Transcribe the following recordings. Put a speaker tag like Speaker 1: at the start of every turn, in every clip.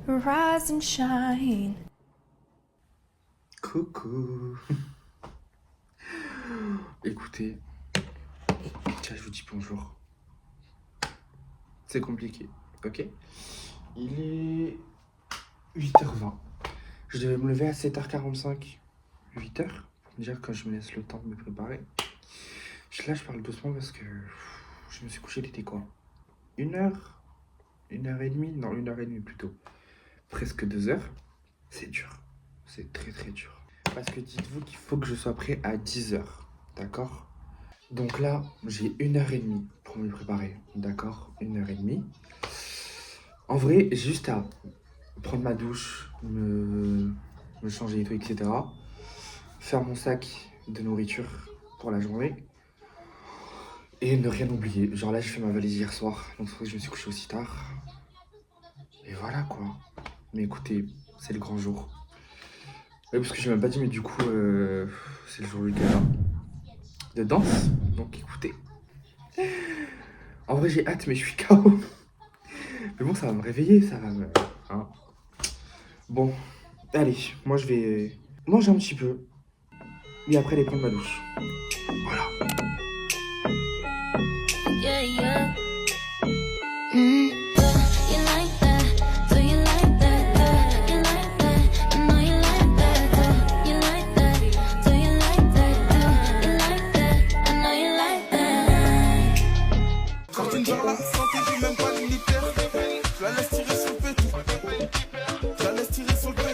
Speaker 1: Rise and shine.
Speaker 2: Coucou. Écoutez, tiens, je vous dis bonjour. C'est compliqué, ok? Il est 8h20. Je devais me lever à 7h45. 8h, pour me dire quand je me laisse le temps de me préparer. Là, je parle doucement parce que je me suis couché, il était quoi? 1h? 1h30? Non, 1h30 plutôt. Presque 2h. C'est dur. C'est très très dur. Parce que dites-vous qu'il faut que je sois prêt à 10h. D'accord? Donc là, j'ai 1h30 pour me préparer. D'accord? 1h30. En vrai, j'ai juste à prendre ma douche, me changer et tout, etc. Faire mon sac de nourriture pour la journée. Et ne rien oublier. Genre là, j'ai fait ma valise hier soir. Donc c'est pour ça que je me suis couché aussi tard. Et voilà quoi. Mais écoutez, c'est le grand jour. Oui, parce que je l'ai même pas dit, mais du coup, c'est le jour du gala de danse. Donc écoutez. En vrai, j'ai hâte, mais je suis KO. Mais bon, ça va me réveiller, ça va me... Hein. Bon, allez, moi je vais manger un petit peu. Et après, aller prendre ma douche. Voilà.
Speaker 1: Yeah, yeah. You like that? Do you like that? You like that? I know you like that. You like that? Do you like that? You like that? I know you like that.
Speaker 3: Quand tu me parles la santé, j'ai même pas de militaire. Je la laisse tirer sur le pétou. Je la laisse tirer sur le pétou.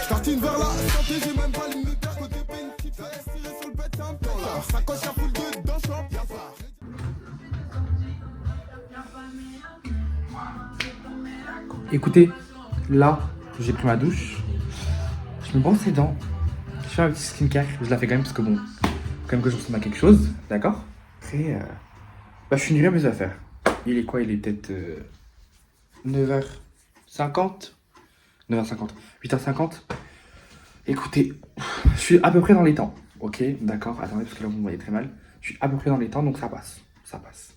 Speaker 3: Quand tu me parles la santé, j'ai même pas de militaire. Côté pénitif, je la laisse tirer sur le pétou. Là, ça coche à foule dedans, je suis bien pas.
Speaker 2: Écoutez, là, j'ai pris ma douche. Je me brosse les dents. Je fais un petit skincare. Je la fais quand même parce que bon, quand même que je ressemble à quelque chose, d'accord? Après, bah, je finirai mes affaires. Il est quoi? Il est peut-être 9h50? 9h50. 8h50. Écoutez, je suis à peu près dans les temps. Ok, d'accord. Attendez, parce que là, vous me voyez très mal. Je suis à peu près dans les temps, donc ça passe. Ça passe.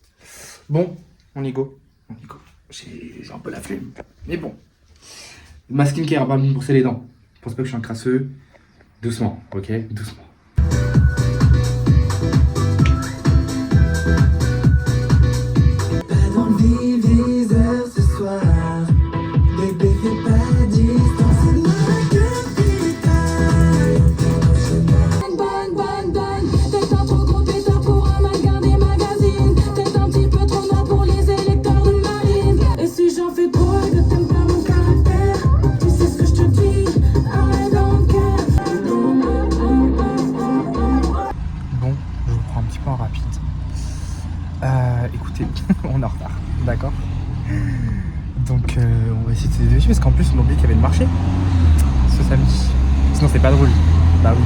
Speaker 2: Bon, on y go. On y go. J'ai un peu la flemme. Mais bon. Ma skincare va me brosser les dents. Je pense pas que je suis un crasseux. Doucement, ok? Doucement.
Speaker 4: Pas dans le diviseur ce soir. Bébé, fais pas distance. C'est moi capitaine.
Speaker 5: Bang, bang, bang, t'es un trop gros pétard pour un mal gardé magazine. T'es un petit peu trop noir pour les électeurs de marine. Et si j'en fais trop et que t'aimes pas mon caractère, tu sais ce que je te dis, I don't care.
Speaker 2: Bon, je vous prends un petit peu en rapide. Écoutez, on est en retard, d'accord? Donc on va essayer de se dépêcher parce qu'en plus on oublie qu'il y avait le marché ce samedi. Sinon c'est pas drôle. Bah oui.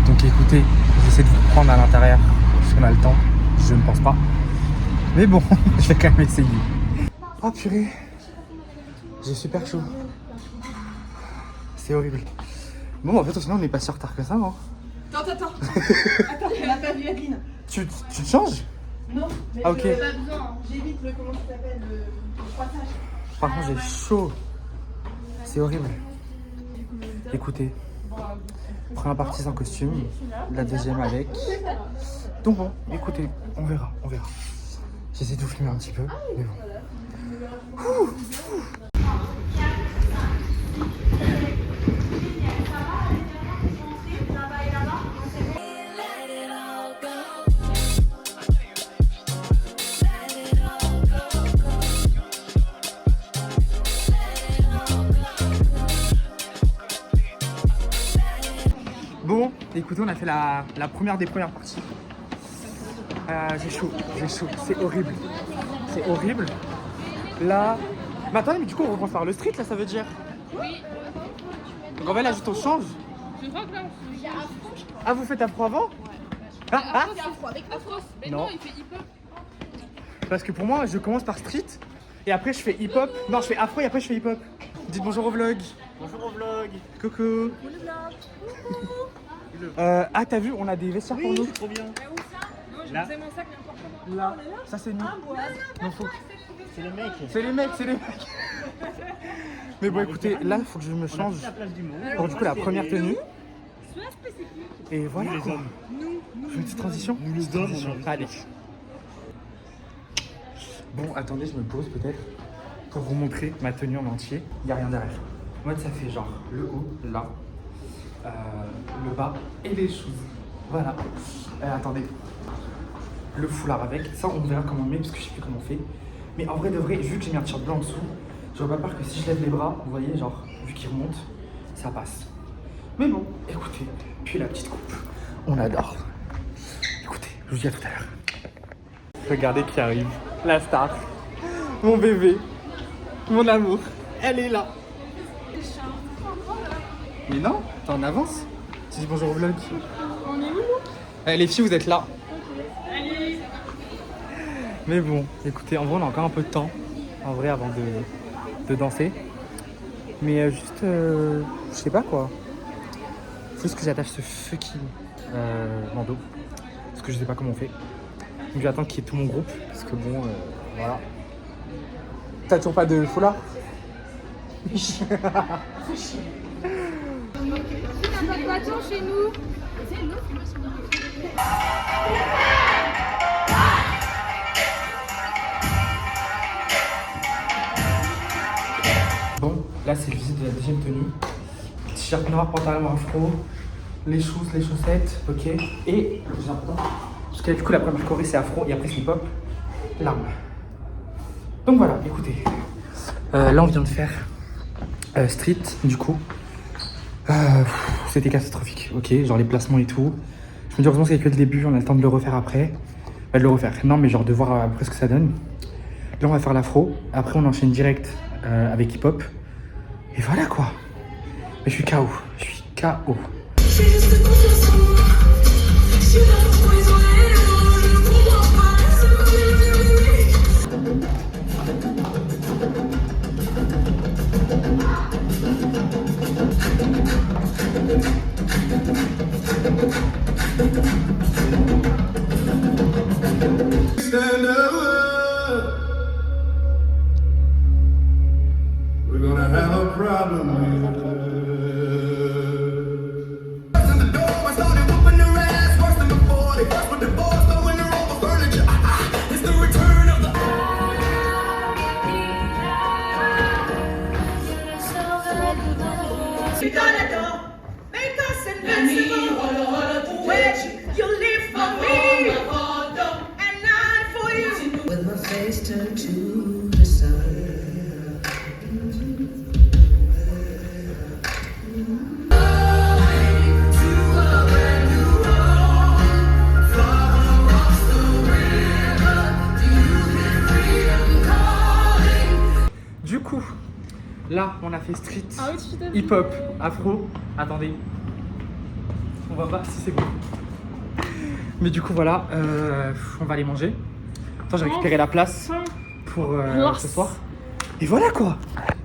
Speaker 2: Donc écoutez, j'essaie de vous prendre à l'intérieur si on a le temps. Je ne pense pas. Mais bon, je vais quand même essayer. Oh purée. J'ai super chaud. C'est horrible. Bon en fait au final on n'est pas si en retard que ça, hein.
Speaker 6: Attends, attends, on n'a pas vu Adeline.
Speaker 2: Tu te changes?
Speaker 6: Non, mais
Speaker 2: Ah, ok.
Speaker 6: j'ai pas besoin, hein. J'évite le, comment ça s'appelle, le croissage.
Speaker 2: Par contre j'ai chaud. C'est horrible. Écoutez, première partie sans costume, la deuxième avec. Donc bon, écoutez, on verra, on verra. J'essaie de vous filmer un petit peu, mais bon. Bon, écoutez, on a fait la première des premières parties. J'ai chaud, c'est horrible. C'est horrible. Là. Mais attendez, mais du coup, on reprend par le street là, ça veut dire?
Speaker 6: Oui.
Speaker 2: Donc en fait, là, juste on change.
Speaker 6: Je crois que là, on se fait
Speaker 2: Ah, vous faites afro avant?
Speaker 6: Afro, c'est afro avec Afros. Mais
Speaker 2: Non.
Speaker 6: non, il fait hip-hop.
Speaker 2: Parce que pour moi, je commence par street et après je fais hip-hop. Non, je fais afro et après je fais hip-hop. Dites bonjour au vlog.
Speaker 3: Bonjour au vlog.
Speaker 2: Coucou. Ah, t'as vu, on a des vestiaires pour nous.
Speaker 3: Trop bien.
Speaker 6: Mais où ça? Non, je
Speaker 3: Là.
Speaker 6: faisais mon sac n'importe comment.
Speaker 2: Là, ça c'est nous. Non, faut...
Speaker 7: C'est les mecs.
Speaker 2: C'est les mecs, c'est les mecs. Mais bon, écoutez, là, il faut que je me change pour du coup la première tenue. Et voilà.
Speaker 7: Les
Speaker 2: quoi.
Speaker 7: hommes.
Speaker 2: Je fais une petite transition.
Speaker 7: Nous les hommes, on a-
Speaker 2: Allez. Bon, attendez, je me pose peut-être pour vous montrer ma tenue en entier. Il n'y a rien derrière. Moi, ça fait genre le haut, là, le bas et les choses. Voilà. Attendez. Le foulard avec. Ça, on verra comment on met parce que je sais plus comment on fait. Mais en vrai de vrai, vu que j'ai mis un t-shirt blanc en dessous, j'aurais pas peur que si je lève les bras, vous voyez, genre, vu qu'il remonte, ça passe. Mais bon, écoutez, puis la petite coupe, on adore. Écoutez, je vous dis à tout à l'heure. Regardez qui arrive, la star, mon bébé, mon amour, elle est là. Mais non, t'es en avance. Tu dis bonjour au vlog.
Speaker 6: On est où?
Speaker 2: Les filles, vous êtes là. Mais bon, écoutez, en vrai, on a encore un peu de temps, en vrai, avant de danser. Mais juste, je sais pas quoi. Faut juste que j'attache ce fucking bandeau. Parce que je sais pas comment on fait. Donc j'attends qu'il y ait tout mon groupe. Parce que bon, voilà. T'as toujours pas de foulard?
Speaker 6: Chez nous.
Speaker 2: Bon, là c'est le visite de la deuxième tenue. T-shirt noir, pantalon afro, les choses, les chaussettes, ok. Et le plus important, parce que du coup la première choré c'est afro et après c'est hip-hop, l'arme. Donc voilà, écoutez. Là on vient de faire street du coup. C'était catastrophique, ok, genre les placements et tout. Je me dis heureusement c'est que le début, on a le temps de le refaire après. De le refaire, non mais genre de voir après ce que ça donne. Là on va faire l'afro, après on enchaîne direct avec hip-hop. Et voilà quoi. Mais je suis KO, je suis KO.
Speaker 3: Stand up. We're gonna have a problem with in the door, I started whooping their ass worse than before. They fuss with the boys, throwing their over furniture. It's the return of the.
Speaker 6: You gotta go. Make us invincible. Where you live for me. And not for you.
Speaker 4: With my face turned to the sun.
Speaker 2: Du coup, là on a fait street, hip-hop, afro. Attendez, on va voir si c'est bon. Mais du coup voilà, on va aller manger. Attends, j'ai récupéré la place pour ce soir. Et voilà quoi.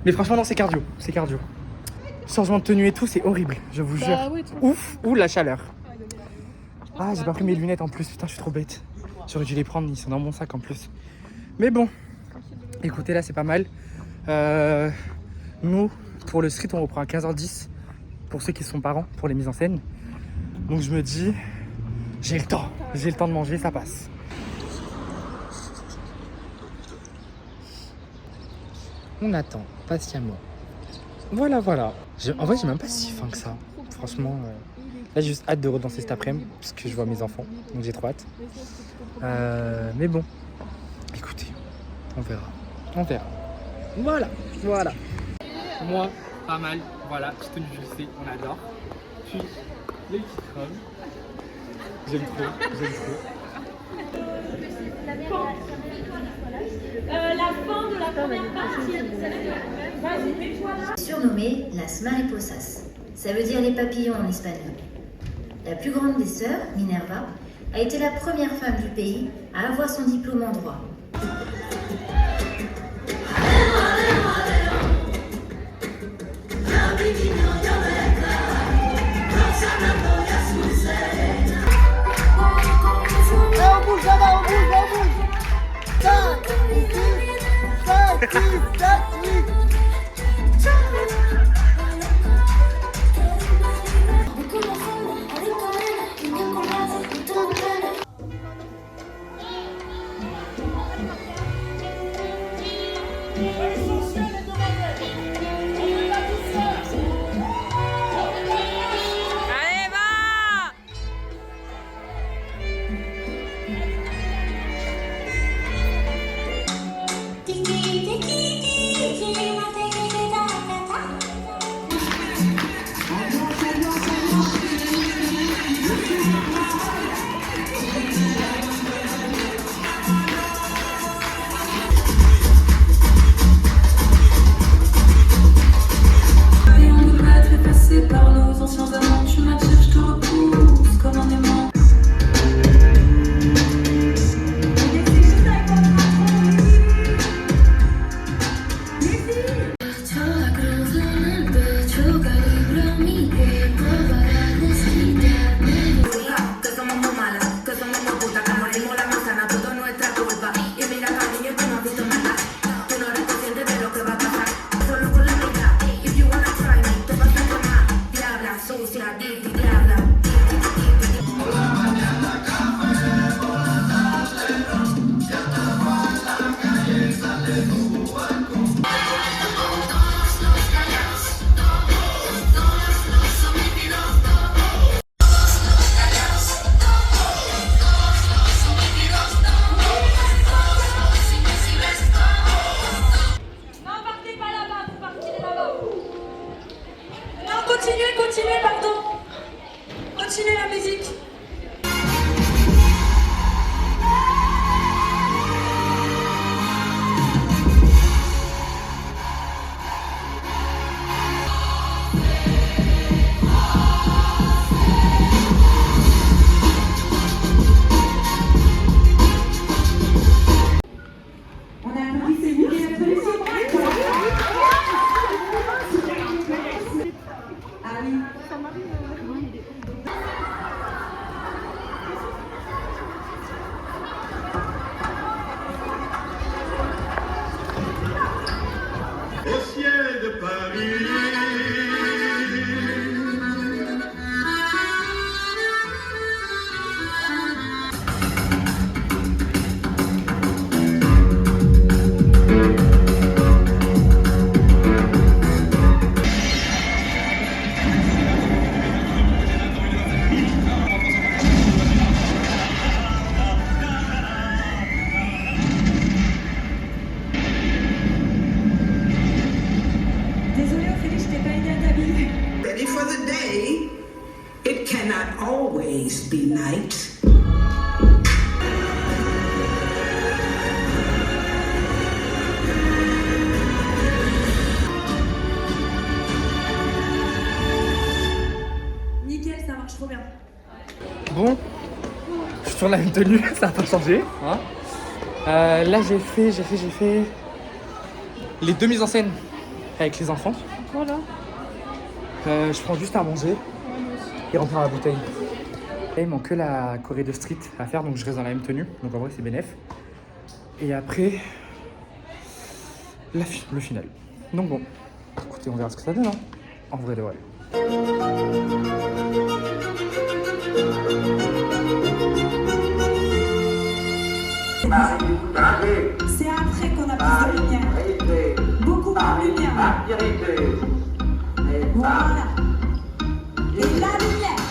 Speaker 2: Mais franchement non, c'est cardio, c'est cardio. Changement de tenue et tout, c'est horrible, je vous jure. Ouf, ou la chaleur. Ah, j'ai pas pris mes lunettes en plus, putain, je suis trop bête. J'aurais dû les prendre, ils sont dans mon sac en plus. Mais bon, écoutez, là c'est pas mal. Nous, pour le street, on reprend à 15h10 pour ceux qui sont parents, pour les mises en scène. Donc je me dis, j'ai le temps de manger, ça passe. On attend patiemment. Voilà, voilà. En vrai, j'ai même pas si faim que ça. Franchement, là j'ai juste hâte de redanser cet après-midi parce que je vois mes enfants, donc j'ai trop hâte. Mais bon, écoutez, on verra. On verra. Voilà, voilà. Moi, pas mal. Voilà, petite tenue jussée, on adore. Puis, les petites robes. J'aime trop, j'aime trop.
Speaker 5: La fin de la première partie.
Speaker 8: Surnommée las mariposas. Ça veut dire les papillons en espagnol. La plus grande des sœurs, Minerva, a été la première femme du pays à avoir son diplôme en droit.
Speaker 6: On bouge, on bouge.
Speaker 5: Continuez, pardon. Continuez la musique.
Speaker 3: Au ciel de Paris.
Speaker 5: Désolée Ophélie, je t'ai pas aidé à t'habiller.
Speaker 7: Ready for the day. It cannot always be night.
Speaker 5: Nickel, ça marche trop bien.
Speaker 2: Bon, je suis sur la même tenue, ça n'a pas changé. Hein. Là, j'ai fait les 2 mises en scène avec les enfants.
Speaker 9: Voilà.
Speaker 2: Je prends juste à manger et remplir la bouteille. Là, il manque que la choré de street à faire, donc je reste dans la même tenue. Donc en vrai, c'est bénef. Et après, le final. Donc bon, écoutez, on verra ce que ça donne. Hein. En vrai de vrai.
Speaker 5: C'est après qu'on a plus de lumière. Beaucoup de lumière. Voilà. Et la lumière.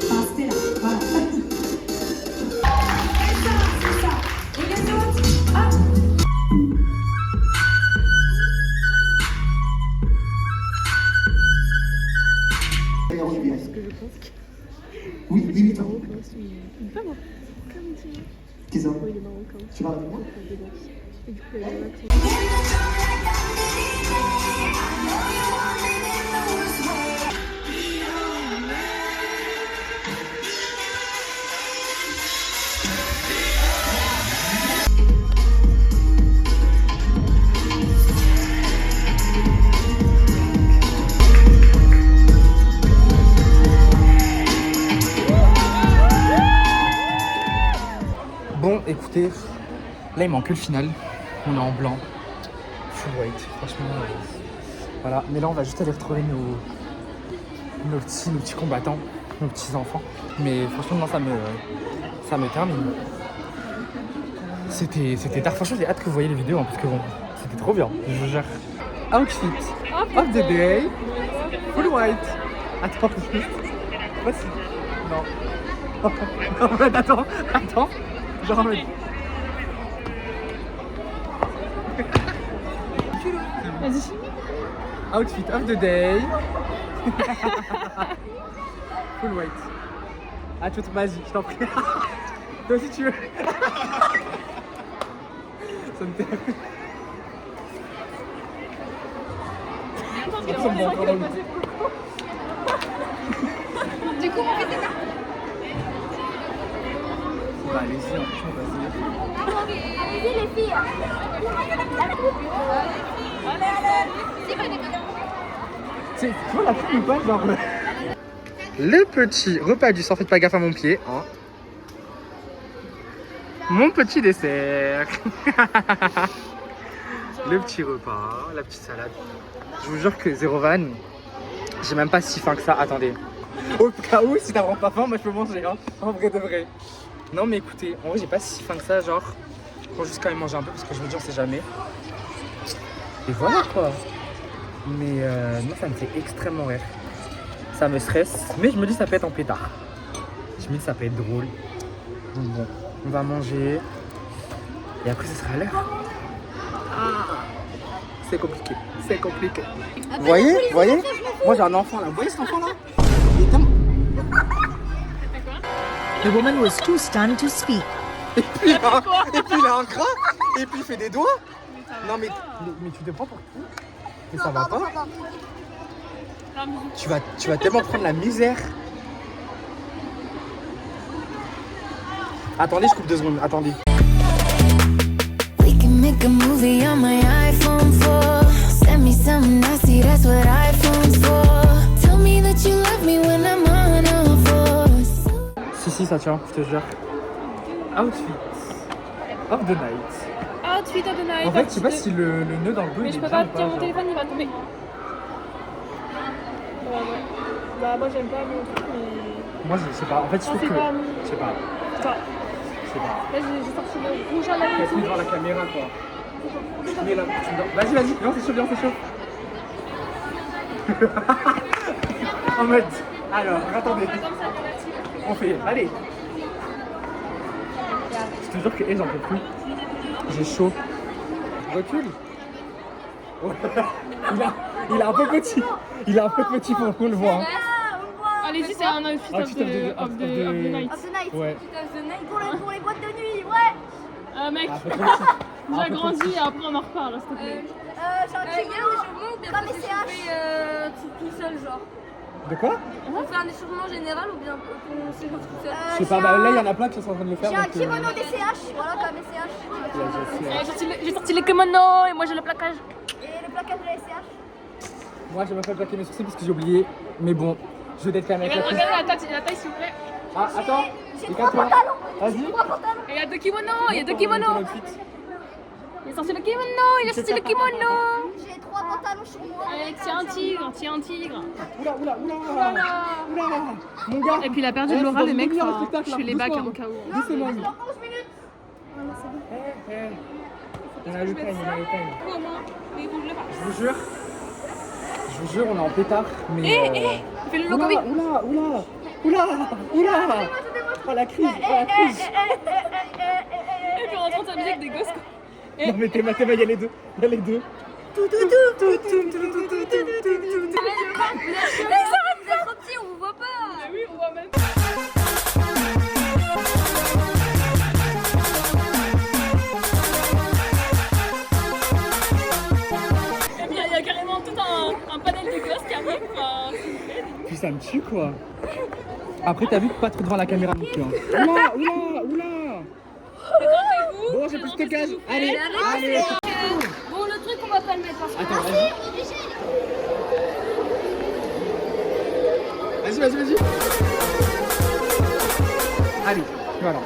Speaker 5: Enfin, c'était là. Voilà. C'est ça. Et les autres, hop.
Speaker 4: Oui, 18 ans.
Speaker 9: Pas moi.
Speaker 4: Qu'est-ce que tu parles avec moi?
Speaker 2: Bon, écoutez, là il manque que le final. On est en blanc, full white. Franchement, voilà. Mais là, on va juste aller retrouver nos petits combattants, nos petits enfants. Mais franchement, non, ça me termine. C'était tard. Franchement, j'ai hâte que vous voyez les vidéos, hein, parce que bon, c'était trop bien. Je vous jure. Outfit of the day, full white. Attends, voici. Non. En fait, attends. Genre en mode.
Speaker 9: Vas-y.
Speaker 2: Outfit of the day. Full white. Ah, tu vas-y, je t'en prie. Toi aussi tu veux. Ça me termine. Ça me encore dans le cou.
Speaker 9: Du coup, on fait ça.
Speaker 2: Bah, allez-y, franchement, vas-y.
Speaker 9: Allez-y les filles.
Speaker 2: C'est toi la fille ou pas, genre. Le petit repas du sang, faites pas gaffe à mon pied. Hein. Mon petit dessert. Le petit repas, la petite salade. Je vous jure que zéro van, j'ai même pas si faim que ça. Attendez. Au cas où, si t'as vraiment pas faim, moi je peux manger, hein. En vrai de vrai. Non mais écoutez, en vrai j'ai pas si faim que ça, genre. Faut juste quand même manger un peu parce que je me dis on sait jamais. Et voilà quoi. Mais moi ça me fait extrêmement rire. Ça me stresse, mais je me dis ça peut être en pétard. Je me dis ça peut être drôle. Donc bon, on va manger. Et après ce sera à l'heure. Ah, C'est compliqué. C'est compliqué. Vous voyez? Vous voyez? Moi j'ai un enfant là. Vous voyez cet enfant là? Il est tellement...
Speaker 10: The woman was too stunned to speak.
Speaker 2: Et puis il a un gras. Et puis il fait des doigts. Non mais tu te prends pour qui? Mais ça va pas. Tu vas tellement prendre la misère. Attendez, je coupe 2 secondes. Attendez.
Speaker 1: We can make a movie on my iPhone 4. Send me something nasty, that's what iPhone's for. Tell me that you love me when I'm on all fours.
Speaker 2: Si, ça tient, je te jure. Outfit of the night.
Speaker 9: Outfit of the night.
Speaker 2: En fait, je sais pas si le nœud dans le dos
Speaker 9: Mais
Speaker 2: il
Speaker 9: je
Speaker 2: est
Speaker 9: peux
Speaker 2: bien
Speaker 9: pas,
Speaker 2: ou
Speaker 9: tiens, mon
Speaker 2: genre.
Speaker 9: téléphone il va tomber. Ouais. Bah, moi j'aime pas mon truc, mais.
Speaker 2: Moi, je sais pas. En fait, je trouve
Speaker 9: c'est
Speaker 2: que.
Speaker 9: pas-
Speaker 2: Je sais pas.
Speaker 9: Enfin,
Speaker 2: Je sais pas.
Speaker 9: là j'ai sorti le rouge à la
Speaker 2: Faut plus devant la caméra quoi. Mais là, vas-y, viens, c'est chaud. En mode. Alors, attendez. On fait. Allez. Je te jure que j'en peux plus. J'ai chaud. Recule. Ouais. Il est un peu petit. Il est un peu petit pour qu'on le voit. Hein.
Speaker 9: Allez-y, c'est un outfit of the night.
Speaker 2: Of the night. Ouais.
Speaker 9: Pour les boîtes de nuit, ouais. Mec, j'ai grandi et après on en reparle, s'il te plaît.
Speaker 11: J'ai un petit je monte pas mes CH tout seul, genre.
Speaker 2: De quoi?
Speaker 11: On fait un échauffement général ou bien on s'échauffe tout seul?
Speaker 2: Je sais pas, bah là il y en a plein qui sont en train de le faire.
Speaker 11: J'ai un
Speaker 2: donc,
Speaker 11: kimono des CH, voilà comme les CH.
Speaker 9: J'ai sorti les kimonos et moi j'ai le plaquage.
Speaker 11: Et le placage de la SCH.
Speaker 2: Moi j'ai même pas plaqué mes sourcils parce que j'ai oublié. Mais bon, je vais peut-être quand même
Speaker 9: Regardez la taille s'il vous plaît.
Speaker 2: Ah, attends.
Speaker 11: J'ai 3 pantalons.
Speaker 2: Vas-y.
Speaker 11: 3 pantalons.
Speaker 9: Et il y a 2 kimonos, il a sorti le kimono,
Speaker 11: J'ai 3 pantalons sur moi.
Speaker 9: Allez, tiens un tigre.
Speaker 2: Oula. Mon gars.
Speaker 9: Et puis il a perdu de l'aura le mec, je fais les bacs au cas où.
Speaker 2: Doucement.
Speaker 11: Dans 11 minutes.
Speaker 2: On a le time. Je vous jure, on est en pétard. Mais.
Speaker 9: Il fait le logo.
Speaker 2: Oula. Oh la crise.
Speaker 9: Et puis on entend sa musique des gosses quoi.
Speaker 2: Non mais Théma, il y a les deux.
Speaker 11: Vous êtes trop petit, on vous voit pas.
Speaker 9: Oui, on voit même. Et bien il y a carrément tout un panel de gosses qui arrive.
Speaker 2: Puis ça me tue quoi. Après t'as vu pas trop devant la caméra non plus. Hein. Oula. Bon, j'ai plus de stockage. Allez.
Speaker 11: Bon, le truc, on va pas le mettre parce que.
Speaker 2: Attends, vas-y. Allez, voilà.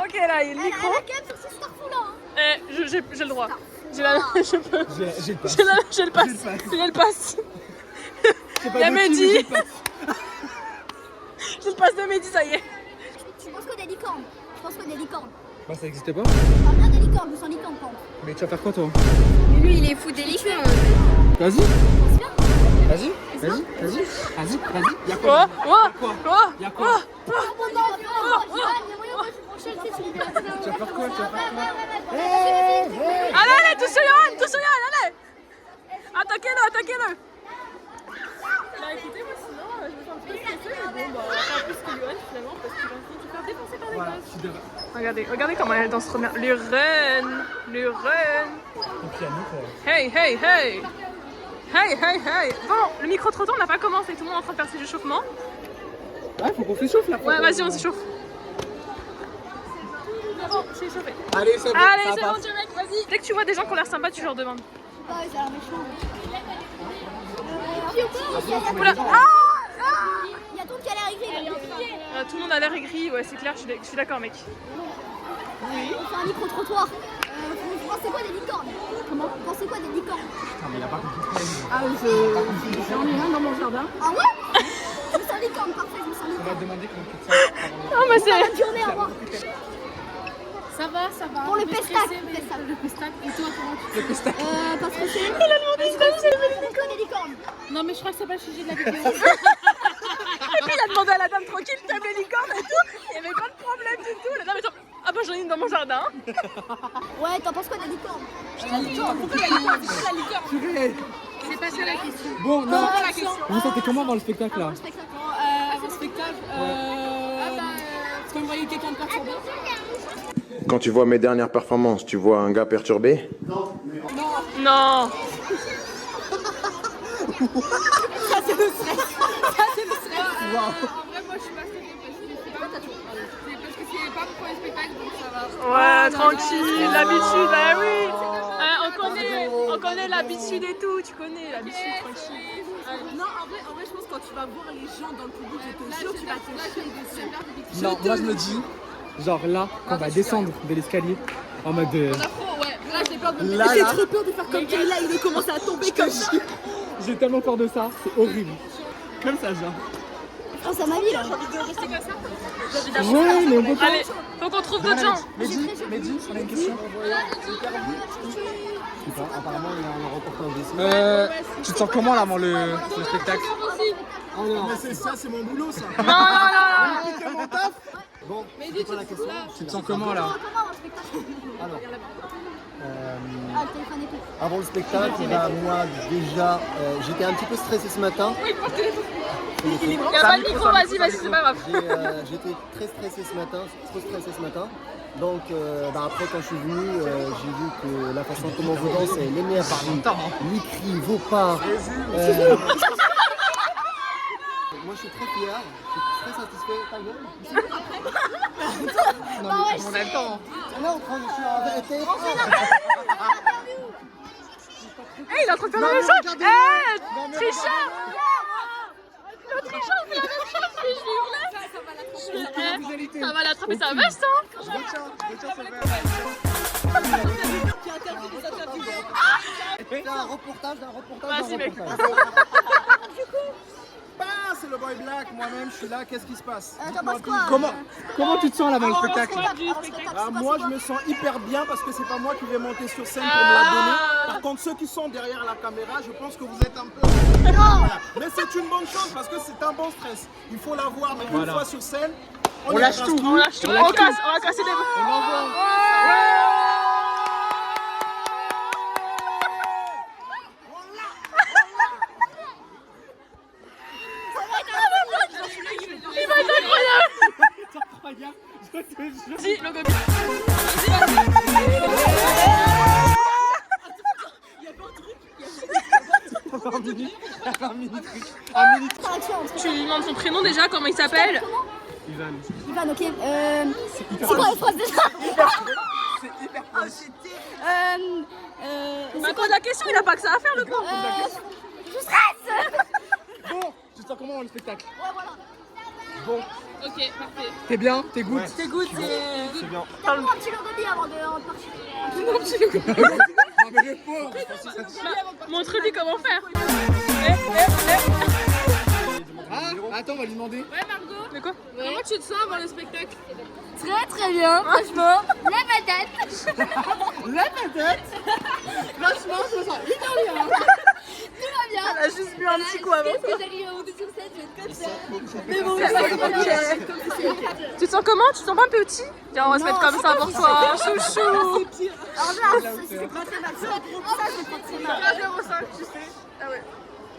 Speaker 9: Ok, là, il y a le micro.
Speaker 11: Elle a quand même sur ce starfou là.
Speaker 9: J'ai le droit. Je peux.
Speaker 2: J'ai le pass.
Speaker 9: J'ai le pass. Il a le pass. Il y a Mehdi. J'ai le pass de Mehdi, ça y est.
Speaker 11: Tu penses quoi des licornes?
Speaker 2: Bah ça existe pas.
Speaker 11: Je parle bien des licornes, mais sans licorne, par contre.
Speaker 2: Mais tu vas faire quoi toi?
Speaker 11: Lui, il est fou des licornes.
Speaker 2: Vas-y. Y'a quoi? Y'a quoi? Tu vas faire quoi?
Speaker 9: Allez, tout sur Yann, allez. Attaquez-le. Bah écoutez, moi sinon, je me sens un peu stressée, mais bon, pas plus que Yoann finalement, parce qu'il va se faire défoncer par les
Speaker 2: Voilà,
Speaker 9: gosses.
Speaker 2: tu devrais.
Speaker 9: Regardez comment elle danse trop bien. Le run.
Speaker 2: Au piano quoi.
Speaker 9: Hey. Bon, le micro-trottoir n'a pas commencé, tout le monde est en train de faire ses échauffements.
Speaker 2: Ouais, faut qu'on s'échauffe là.
Speaker 9: Ouais, vas-y, on s'échauffe. Bon, je suis échauffée.
Speaker 2: Allez, c'est bon.
Speaker 9: Allez,
Speaker 2: ça
Speaker 9: c'est
Speaker 2: passe.
Speaker 9: bon, direct, vas-y. Dès que tu vois des gens qui ont l'air sympas, tu leur demandes.
Speaker 11: Ah, ouais, ça a l'air méchant.
Speaker 9: Oula.
Speaker 11: Il y a tout qui a l'air aigri.
Speaker 9: Tout le monde a l'air aigri, ouais, c'est clair, je suis d'accord, mec.
Speaker 11: On fait un micro-trottoir. Vous pensez quoi des licornes? Comment? Vous pensez quoi des licornes?
Speaker 2: Putain, mais il a pas compris.
Speaker 11: J'en ai un dans mon jardin. Ah ouais? Je me sens licorne, parfait, je me sens
Speaker 2: On
Speaker 11: licorne.
Speaker 2: va te demander comment tu te sens.
Speaker 9: Oh, mais c'est.
Speaker 11: Bonne journée, au revoir.
Speaker 9: Ça va.
Speaker 11: Pour le pestac.
Speaker 9: Le pestac, et toi, comment tu
Speaker 11: Pas stressé.
Speaker 9: Il a demandé si
Speaker 11: Vous connaissez des licornes?
Speaker 9: Non, mais je crois que c'est pas le sujet de la vidéo. Et puis il a demandé à la dame tranquille, t'as des licornes et tout. Il y avait pas de problème du tout. La dame est ah bah j'en ai une dans mon jardin.
Speaker 11: Ouais, t'en penses quoi des licornes?
Speaker 9: Je C'est pas ça la question.
Speaker 12: Bon, non.
Speaker 9: la question.
Speaker 12: Vous sentez comment avant le spectacle là?
Speaker 9: Avant le spectacle, est-ce que vous voyez quelqu'un de perturbé?
Speaker 13: Quand tu vois mes dernières performances, tu vois un gars perturbé?
Speaker 9: Non.
Speaker 11: Ça c'est le stress. Ça c'est le stress.
Speaker 9: En vrai, moi je suis pas stressée parce que c'est pas mon premier spectacle donc ça va.
Speaker 11: Ouais, tranquille, l'habitude, bah oui. On connaît l'habitude et tout, tu connais l'habitude, tranquille.
Speaker 9: Non, en vrai, je pense que quand tu vas voir les gens dans le public, je te jure, tu vas te chier dessus.
Speaker 12: Non, moi je me dis, genre là, quand on va descendre de l'escalier, en mode.
Speaker 9: Ouais, là j'ai peur de me
Speaker 12: Là,
Speaker 9: J'ai
Speaker 12: là.
Speaker 9: trop peur de faire comme Kayla, il est commencé à tomber comme ça.
Speaker 12: J'ai tellement peur de ça, c'est horrible. Comme ça, genre.
Speaker 11: Oh, c'est ma vie là.
Speaker 9: J'ai envie de rester comme ça.
Speaker 12: Ouais, mais on peut pas.
Speaker 11: Allez, faut qu'on trouve d'autres gens.
Speaker 12: Mehdi, on a une question. Je sais pas, apparemment il y a un reportage dessus. Tu te sens comment là avant le spectacle?
Speaker 3: Oh non, mais c'est ça, c'est mon boulot ça.
Speaker 11: Non.
Speaker 3: Piquer mon taf. Bon,
Speaker 9: Mehdi,
Speaker 3: pas la question.
Speaker 12: Tu te sens comment là?
Speaker 3: Alors,
Speaker 11: Ah, le téléphone et tout.
Speaker 3: avant le spectacle, bah, moi déjà, j'étais un petit peu stressé ce matin.
Speaker 11: Y'a pas de micro, vas-y, c'est pas grave.
Speaker 3: J'étais très stressé ce matin, trop stressé ce matin. Donc bah, après quand je suis venu, j'ai vu que la façon comment vous dansez, l'énergie, les cris, vos pas. Moi je suis très fier, je suis très satisfait. Ta gueule.
Speaker 12: Non, mais on a le temps.
Speaker 3: On est en train de faire un TF1.
Speaker 11: Il est en train de faire la même chose. Tricheur. Le tricheur, il fait la même chose, je vais hurler. Ça va l'attraper, ça va veste, hein.
Speaker 3: C'est un reportage.
Speaker 11: Vas-y, mec.
Speaker 3: C'est le boy black, moi-même je suis là, qu'est-ce qui se passe?
Speaker 12: Comment tu te sens là avant le spectacle?
Speaker 3: Moi je me sens hyper bien parce que c'est pas moi qui vais monter sur scène pour me la donner. Par contre ceux qui sont derrière la caméra, je pense que vous êtes un peu... Voilà. Mais c'est une bonne chose parce que c'est un bon stress. Il faut l'avoir, mais une fois sur scène,
Speaker 12: On lâche tout.
Speaker 11: On va casser des...
Speaker 12: On envoie.
Speaker 11: Il va être incroyable.
Speaker 12: Je te jure.
Speaker 11: Si, le gobi. Tu lui demandes son prénom déjà, comment il s'appelle?
Speaker 12: Ivan.
Speaker 11: Ivan, ok. C'est quoi la phrase déjà?
Speaker 12: C'est hyper proche.
Speaker 11: Bah, pose la question, il a pas que ça à faire le con. Je stresse.
Speaker 12: Bon, tu te sens comment avant le spectacle?
Speaker 11: Ouais, voilà.
Speaker 12: Bon.
Speaker 11: Ok, parfait.
Speaker 12: T'es bien? T'es good?
Speaker 11: T'es good,
Speaker 12: C'est bien.
Speaker 11: Donne-moi un petit logobi avant de partir.
Speaker 12: Donne-moi un petit logobi. Non mais le pauvre.
Speaker 11: Montre-lui comment faire.
Speaker 12: Ah, attends, on va lui demander.
Speaker 9: Ouais, Margot.
Speaker 11: De quoi?
Speaker 9: Comment tu te sens avant le spectacle?
Speaker 11: Très bien, franchement. La patate.
Speaker 12: La patate. Franchement, je me sens hyper bien.
Speaker 11: Tout va bien. Elle a juste bu un petit coup avant. Parce que j'arrive à monter sur scène, je vais être comme ça. Mais bon, ça va bien. Tu te sens comment? Tu te sens pas petit? Tiens, on va se mettre comme ça pour toi. Chouchou. Alors là, c'est pas très mal. Ça, c'est pas très mal.
Speaker 9: 0,5, tu sais. Ah ouais.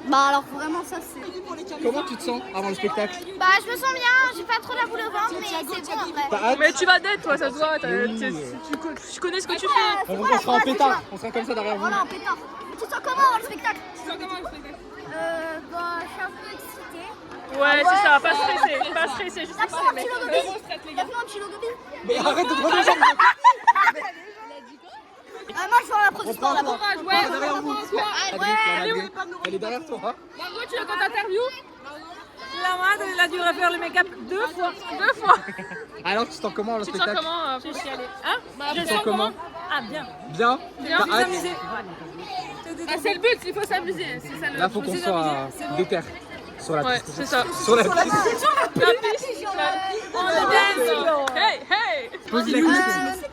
Speaker 11: Bah alors vraiment ça c'est...
Speaker 12: Comment tu te sens avant le spectacle?
Speaker 11: Bah je me sens bien, j'ai pas trop la boule au ventre mais c'est bon en vrai.
Speaker 12: T'as hâte?
Speaker 11: Mais tu vas d'être toi, ça se voit, tu connais ce que tu fais.
Speaker 12: On sera en pétard, on sera comme ça derrière vous.
Speaker 11: Voilà en pétard. Tu te sens comment avant le spectacle?
Speaker 9: Tu te sens comment le spectacle?
Speaker 11: Bah je suis un peu excitée.
Speaker 9: Ouais, c'est ça, pas stressé, juste
Speaker 11: Y'a pas un petit logobi? Y'a pas un petit logobi?
Speaker 12: Mais arrête de prendre les jambes.
Speaker 11: Moi je vais en applaudissement là-bas.
Speaker 9: Ouais,
Speaker 12: derrière vous. Elle est derrière toi.
Speaker 9: Margot, tu l'as quand t'interview?
Speaker 11: La madre, il a dû refaire le make-up 2 fois.
Speaker 12: Alors tu te sens comment avant le
Speaker 11: Tu te sens
Speaker 12: spectacle?
Speaker 11: comment? Je vais chialer. Hein?
Speaker 12: Tu te sens comment?
Speaker 11: Ah bien.
Speaker 12: Bien?
Speaker 11: Bien,
Speaker 12: T'as hâte?
Speaker 9: Ah, c'est le but, il faut s'amuser. C'est ça le
Speaker 12: Là faut qu'on soit déter sur la
Speaker 11: Ouais,
Speaker 12: piste.
Speaker 11: c'est ça.
Speaker 12: Sur la piste.
Speaker 11: La piste. On est dance. Hey, hey.
Speaker 12: Pose la question.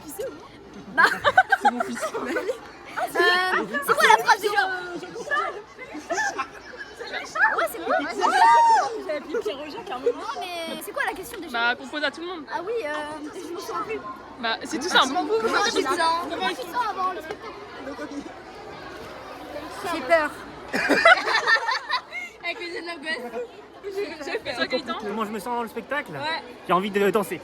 Speaker 11: C'est mon fils. C'est quoi la phrase déjà? Ouais, c'est moi. J'avais appelé Pierre-Roger carrément. Non, mais c'est quoi la question déjà? Bah, qu'on pose à tout le monde. Ah oui, je me souviens plus. Bah, c'est tout simple. Comment tu te sens avant le spectacle? J'ai peur.
Speaker 9: Avec les yeux de la gosse. J'ai fait ça, Gaëtan.
Speaker 14: Moi je me sens dans le spectacle.
Speaker 9: Ouais.
Speaker 14: J'ai envie de danser.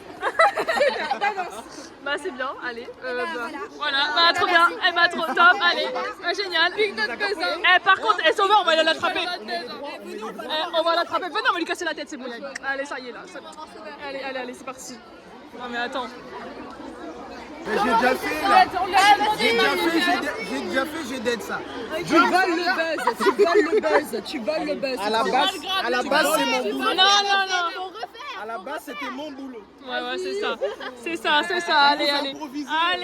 Speaker 9: Bah c'est bien, allez. Voilà, bah trop bien. Eh bah trop top, allez. Génial. Eh par contre, elle s'en va, on va l'attraper. On va l'attraper. Venez, on va lui casser la tête, c'est bon. Allez, ça y est là. Allez, c'est parti. Non mais attends.
Speaker 12: J'ai déjà fait là. J'ai déjà fait, j'ai dead ça.
Speaker 15: Tu voles le buzz.
Speaker 12: À la base, c'est mon boulot.
Speaker 9: Non.
Speaker 12: À la base, c'était mon boulot.
Speaker 9: Ouais, c'est ça. Allez.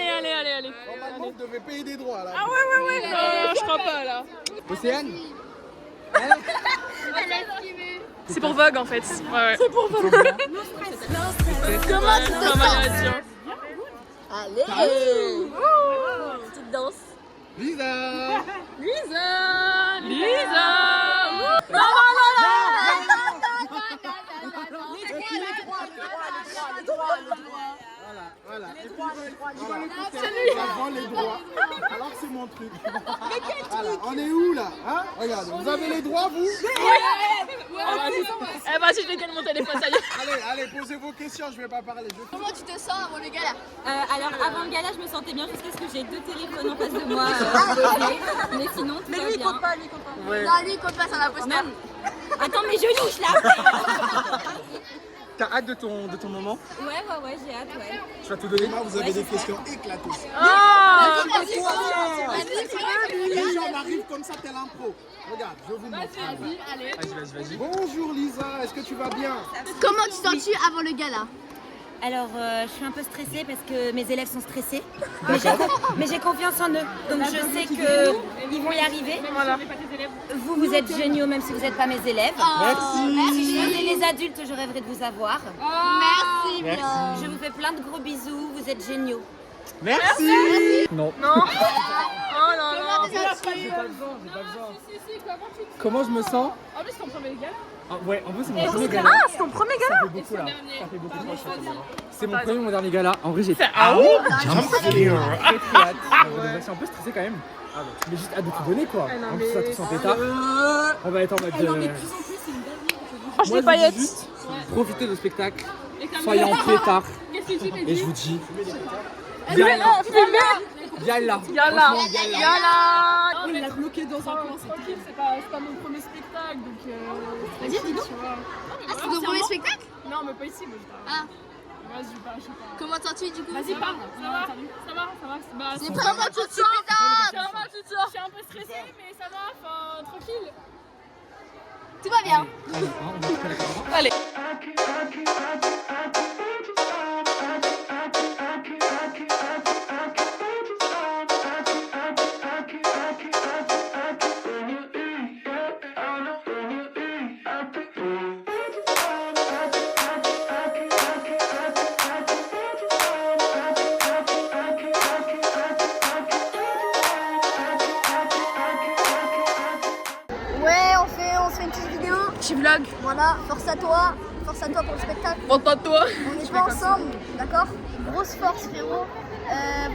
Speaker 12: Normalement, vous devez payer des droits là.
Speaker 9: Ah ouais. Je crois pas là.
Speaker 12: Océane.
Speaker 9: C'est pour Vogue en fait. Ouais.
Speaker 11: C'est pour Vogue.
Speaker 9: Comment tu te sens?
Speaker 11: Allez. Petite danse.
Speaker 12: Lisa.
Speaker 9: Non.
Speaker 12: Voilà. Et puis, ils veulent écouter avant les droits. Alors que c'est mon truc. Voilà, on est où là, hein? Regarde, vous avez les droits vous?
Speaker 9: Eh bah si je décale mon téléphone, ça y est.
Speaker 12: Allez, posez vos questions, je vais pas parler.
Speaker 11: Comment tu te sens avant le gala?
Speaker 16: Alors avant le gala, je me sentais bien jusqu'à ce que j'ai 2 téléphones en face de moi. Mais sinon, tout va bien.
Speaker 11: Lui, il compte pas.
Speaker 16: Ouais.
Speaker 11: Non, lui, il compte pas, c'est un imposteur.
Speaker 16: Attends, mes genoux, je là.
Speaker 12: T'as hâte de ton moment?
Speaker 16: Ouais, j'ai hâte, ouais.
Speaker 12: Je vais tout donner. Vous avez des questions éclatantes. Les gens arrivent comme ça, tel un pro. Regarde, je vous montre. Vas-y. Bonjour Lisa, est-ce que tu vas bien?
Speaker 11: Comment tu sens-tu avant le gala?
Speaker 16: Alors, je suis un peu stressée parce que mes élèves sont stressés. Mais j'ai confiance en eux. Donc je sais qu'ils vont y arriver.
Speaker 9: Voilà.
Speaker 16: Vous êtes géniaux même si vous n'êtes pas mes élèves.
Speaker 12: Merci.
Speaker 16: Et les adultes, je rêverais de vous avoir.
Speaker 11: Merci bien.
Speaker 16: Je vous fais plein de gros bisous. Vous êtes géniaux.
Speaker 12: Merci. Non.
Speaker 9: Oh non.
Speaker 12: J'ai pas besoin. Comment je me sens?
Speaker 9: En plus, c'est ton premier gala.
Speaker 12: Ouais, en vrai c'est mon premier gala.
Speaker 9: Ah, c'est ton premier gala?
Speaker 12: Ça fait beaucoup là. Ça fait beaucoup, franchement. C'est mon premier, mon dernier gala. En vrai, j'ai
Speaker 9: Ah oui?
Speaker 12: très hâte. Je suis un peu stressé quand même. Mais juste hâte de tout donner quoi. En plus, ça tous en pétard. On va être en mode. Moi, je dis juste, profitez du spectacle. Soyez en pétard. Et je vous dis. Yalla.
Speaker 9: On l'a bloqué dans un coin, c'est tranquille, c'est pas mon premier spectacle donc.
Speaker 11: Vas-y, dis-nous. Ah, c'est ton premier spectacle?
Speaker 9: Non, mais pas ici, moi je parle.
Speaker 11: Ah.
Speaker 9: Vas-y, je sais pas.
Speaker 11: Comment sens-tu du coup?
Speaker 9: Vas-y, parle. Ça va. Bah,
Speaker 11: C'est pas moi tout de suite.
Speaker 9: Je suis un peu stressée, mais ça va, enfin, tranquille.
Speaker 11: Tout va bien.
Speaker 9: Allez.
Speaker 11: Ouais, on se fait une petite vidéo.
Speaker 9: Petit vlog.
Speaker 11: Voilà, force à toi pour le spectacle.
Speaker 9: Prends pas de toi.
Speaker 11: On est pas ensemble, d'accord? Grosse force, frérot.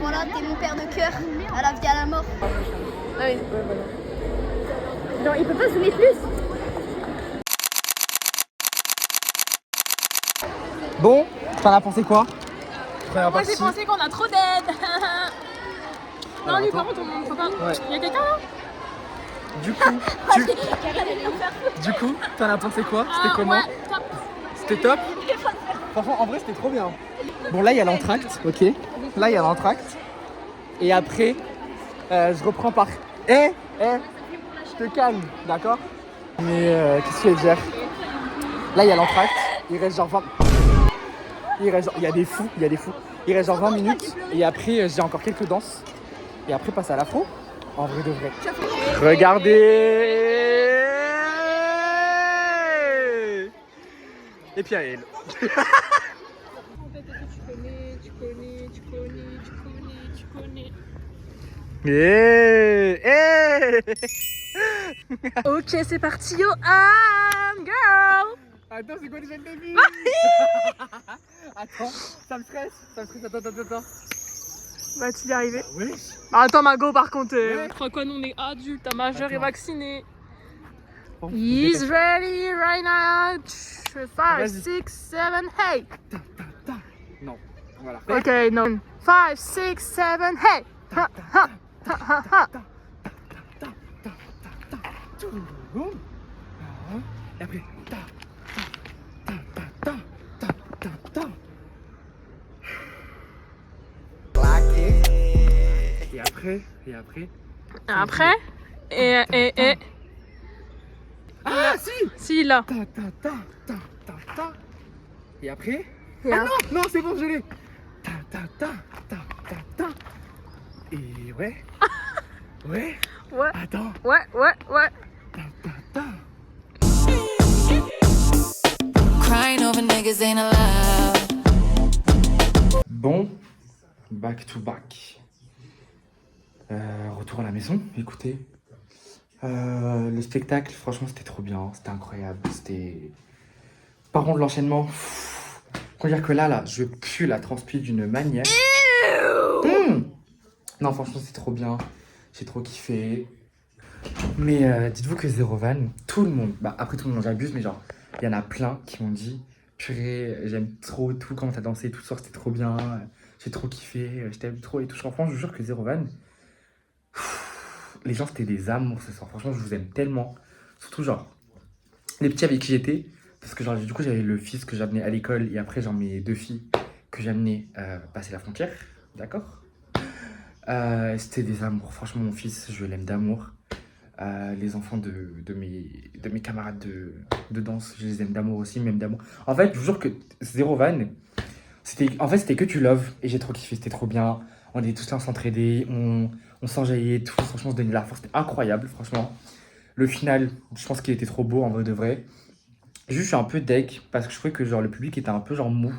Speaker 11: Voilà, t'es mon père de cœur, à la vie, à la mort.
Speaker 9: Ah oui.
Speaker 11: Non, il peut pas zoomer plus.
Speaker 12: Bon, t'en as pensé quoi?
Speaker 9: Moi j'ai pensé qu'on a trop d'aide. Non, lui par contre, on peut pas. Il y a quelqu'un là?
Speaker 12: Du coup, t'en as pensé quoi? C'était comment?
Speaker 9: Ouais, top.
Speaker 12: C'était top? Franchement, en vrai, c'était trop bien. Bon, là, il y a l'entracte, ok? Là, il y a l'entracte. Et après, je reprends par... je te calme, d'accord? Mais qu'est-ce que je vais dire? Là, il y a l'entracte. Il reste genre 20... Il y a des fous. Il reste genre 20 minutes. Et après, j'ai encore quelques danses. Et après, passe à l'afro. En vrai de vrai. Regardez! Et puis à elle.
Speaker 9: Tu connais. Ok, c'est parti, yo, girl.
Speaker 12: Attends, c'est quoi déjà le début? Attends, ça me stresse. Attends.
Speaker 9: Va-t-il y arriver?
Speaker 12: Ouais.
Speaker 9: Bah, attends, Mago, par contre, je crois qu'on on est adulte, ta majeur est vacciné. He's ready right now. 5, 6, 7, 8.
Speaker 12: Non, voilà.
Speaker 9: Ok, non. 5, 6, 7, 8. Ha, ha, ha, ha, ha.
Speaker 12: Et après, ta, ta, ta, ta, ta, ta, ta, ta. Et après,
Speaker 9: Après, et.
Speaker 12: Ah, si!
Speaker 9: Si, là.
Speaker 12: Ta, ta, ta, ta, ta, ta. Et après?
Speaker 9: Et
Speaker 12: Ah
Speaker 9: après.
Speaker 12: non, non, c'est bon, je l'ai. Ta, ta, ta, ta, ta, ta. Et ouais. Ouais.
Speaker 9: Ouais.
Speaker 12: Attends.
Speaker 9: Ouais.
Speaker 12: Ta, ta, ta.
Speaker 1: Crying over niggas ain't allowed.
Speaker 2: Bon, back to back. Retour à la maison, écoutez. Le spectacle, franchement, c'était trop bien, c'était incroyable, c'était... Par contre, l'enchaînement, faut dire que là, je pue la transpi d'une manière. Non, franchement, c'est trop bien, j'ai trop kiffé. Mais dites-vous que Zero Van, tout le monde, bah après tout le monde, j'abuse, mais genre, il y en a plein qui m'ont dit, purée, j'aime trop tout, comment t'as dansé tout ce soir, c'était trop bien, j'ai trop kiffé, je t'aime trop et tout. Franchement, je vous jure que Zero Van, les gens c'était des amours ce soir, franchement je vous aime tellement. Surtout genre les petits avec qui j'étais, parce que genre du coup j'avais le fils que j'amenais à l'école et après genre mes 2 filles que j'amenais passer la frontière, d'accord. C'était des amours, franchement mon fils je l'aime d'amour. Les enfants de mes camarades de danse, je les aime d'amour aussi, même d'amour. En fait je vous jure que Zero Van, c'était que tu love et j'ai trop kiffé, c'était trop bien. On était tous là, on s'entraidait, on s'enjaillait et tout. Franchement, on se donnait la force. C'était incroyable, franchement. Le final, je pense qu'il était trop beau, en vrai de vrai. Juste, je suis un peu deg, parce que je trouvais que genre, le public était un peu genre mou.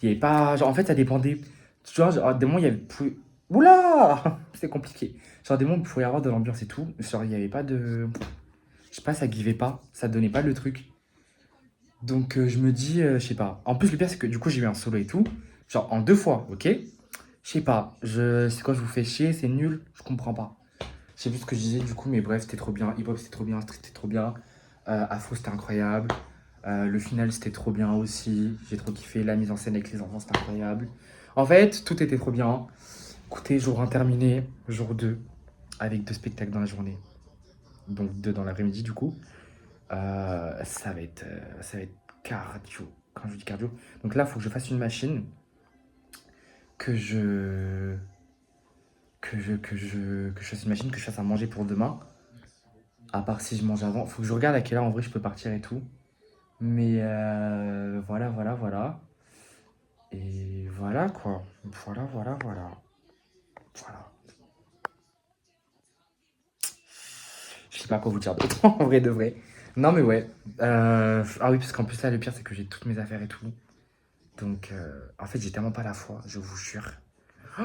Speaker 2: Il y avait pas... Genre, en fait, ça dépendait. Tu vois, genre, des moments, il y avait... Oula! C'est compliqué. Genre, des moments, il pouvait y avoir de l'ambiance et tout. Genre, il n'y avait pas de... Je sais pas, ça givait pas. Ça donnait pas le truc. Donc, je me dis, je sais pas. En plus, le pire, c'est que du coup, j'ai eu un solo et tout. Genre, en 2 fois, ok? Je sais pas, c'est quoi, je vous fais chier, c'est nul, je comprends pas. Je sais plus ce que je disais du coup, mais bref, c'était trop bien. Hip-hop, c'était trop bien, street, c'était trop bien. Afro, c'était incroyable. Le final, c'était trop bien aussi. J'ai trop kiffé. La mise en scène avec les enfants, c'était incroyable. En fait, tout était trop bien. Écoutez, jour 1 terminé, jour 2, avec 2 spectacles dans la journée. Donc 2 dans l'après-midi, du coup. Ça va être cardio. Quand je dis cardio. Donc là, il faut que je fasse une machine. Que je fasse une machine, que je fasse à manger pour demain. À part si je mange avant. Faut que je regarde à quelle heure en vrai je peux partir et tout. Mais voilà. Et voilà quoi. Voilà. Je sais pas quoi vous dire d'autre en vrai de vrai. Non mais ouais. Ah oui, parce qu'en plus là le pire c'est que j'ai toutes mes affaires et tout. Donc, en fait, j'ai tellement pas la foi, je vous jure. Oh,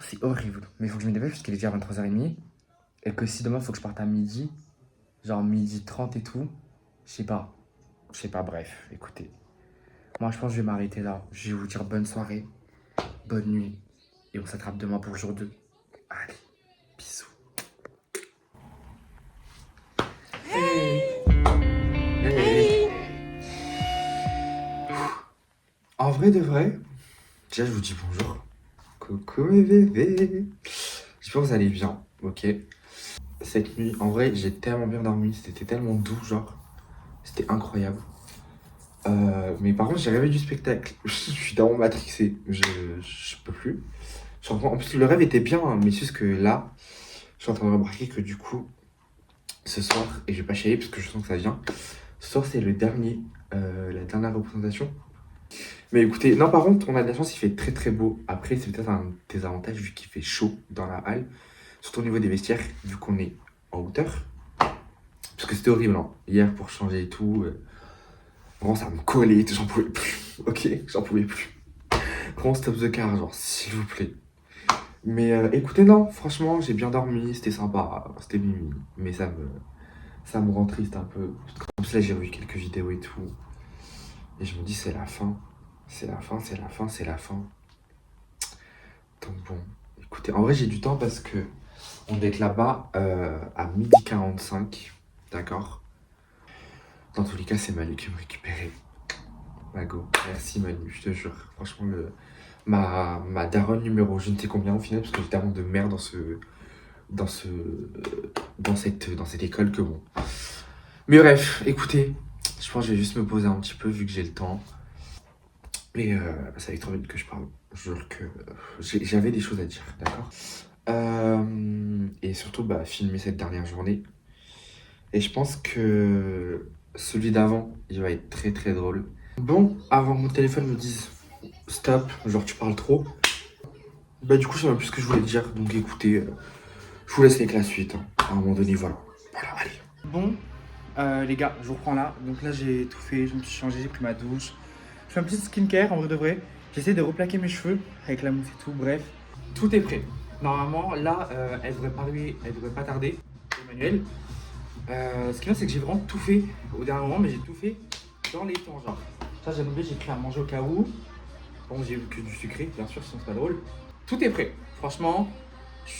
Speaker 2: c'est horrible. Mais il faut que je me dépêche parce qu'il est déjà 23h30. Et que si demain, il faut que je parte à midi, genre 12h30 et tout, je sais pas, bref, écoutez. Moi, je pense que je vais m'arrêter là. Je vais vous dire bonne soirée, bonne nuit. Et on s'attrape demain pour le jour 2. Allez, bisous. Hey. En vrai de vrai, déjà je vous dis bonjour. Coucou mes bébés. J'espère que vous allez bien, ok. Cette nuit, en vrai, j'ai tellement bien dormi, c'était tellement doux, genre. C'était incroyable. Mais par contre, j'ai rêvé du spectacle. Je suis tellement matrixé, je peux plus. En plus, le rêve était bien, hein, mais c'est juste que là, je suis en train de remarquer que du coup, ce soir, et je vais pas chialer parce que je sens que ça vient, ce soir c'est la dernière représentation. Mais écoutez, non par contre, on a de la chance, il fait très très beau. Après, c'est peut-être un désavantage vu qu'il fait chaud dans la halle. Surtout au niveau des vestiaires, vu qu'on est en hauteur. Parce que c'était horrible, hein. Hier pour changer et tout. Vraiment, ça me collait, j'en pouvais plus. Ok, j'en pouvais plus. Vraiment, stop the car, genre, s'il vous plaît. Mais écoutez, non, franchement, j'ai bien dormi, c'était sympa, c'était mimi. Mais ça me rend triste un peu. En plus, là, j'ai revu quelques vidéos et tout. Et je me dis, c'est la fin. C'est la fin. Donc bon, Écoutez, en vrai, j'ai du temps parce que on doit être là-bas à 12h45. D'accord? Dans tous les cas, c'est Manu qui me récupérait. Mago, merci Manu, je te jure. Franchement, ma daronne numéro je ne sais combien au final, parce que j'ai tellement de merde dans cette école que bon. Mais bref, écoutez, je pense que je vais juste me poser un petit peu vu que j'ai le temps. Et ça fait 3 minutes que je parle. Je jure que j'avais des choses à dire, d'accord? Et surtout, bah, filmer cette dernière journée. Et je pense que celui d'avant, il va être très très drôle. Bon, avant que mon téléphone me dise stop, genre tu parles trop. Bah du coup, je sais même plus ce que je voulais dire. Donc écoutez, je vous laisse avec la suite. Hein. À un moment donné, voilà. Voilà, allez.
Speaker 12: Bon, les gars, je vous reprends là. Donc là, j'ai tout fait, je me suis changé, j'ai pris ma douche. Je fais un petit skincare, en vrai de vrai. J'essaie de replaquer mes cheveux avec la mousse et tout. Bref, tout est prêt. Normalement, là, elle devrait pas tarder. Emmanuel. Ce qui est bien, c'est que j'ai vraiment tout fait au dernier moment, mais j'ai tout fait dans les temps, genre. Ça, j'ai oublié, j'ai pris à manger au cas où. Bon, j'ai eu que du sucré, bien sûr, sinon c'est pas drôle. Tout est prêt. Franchement, je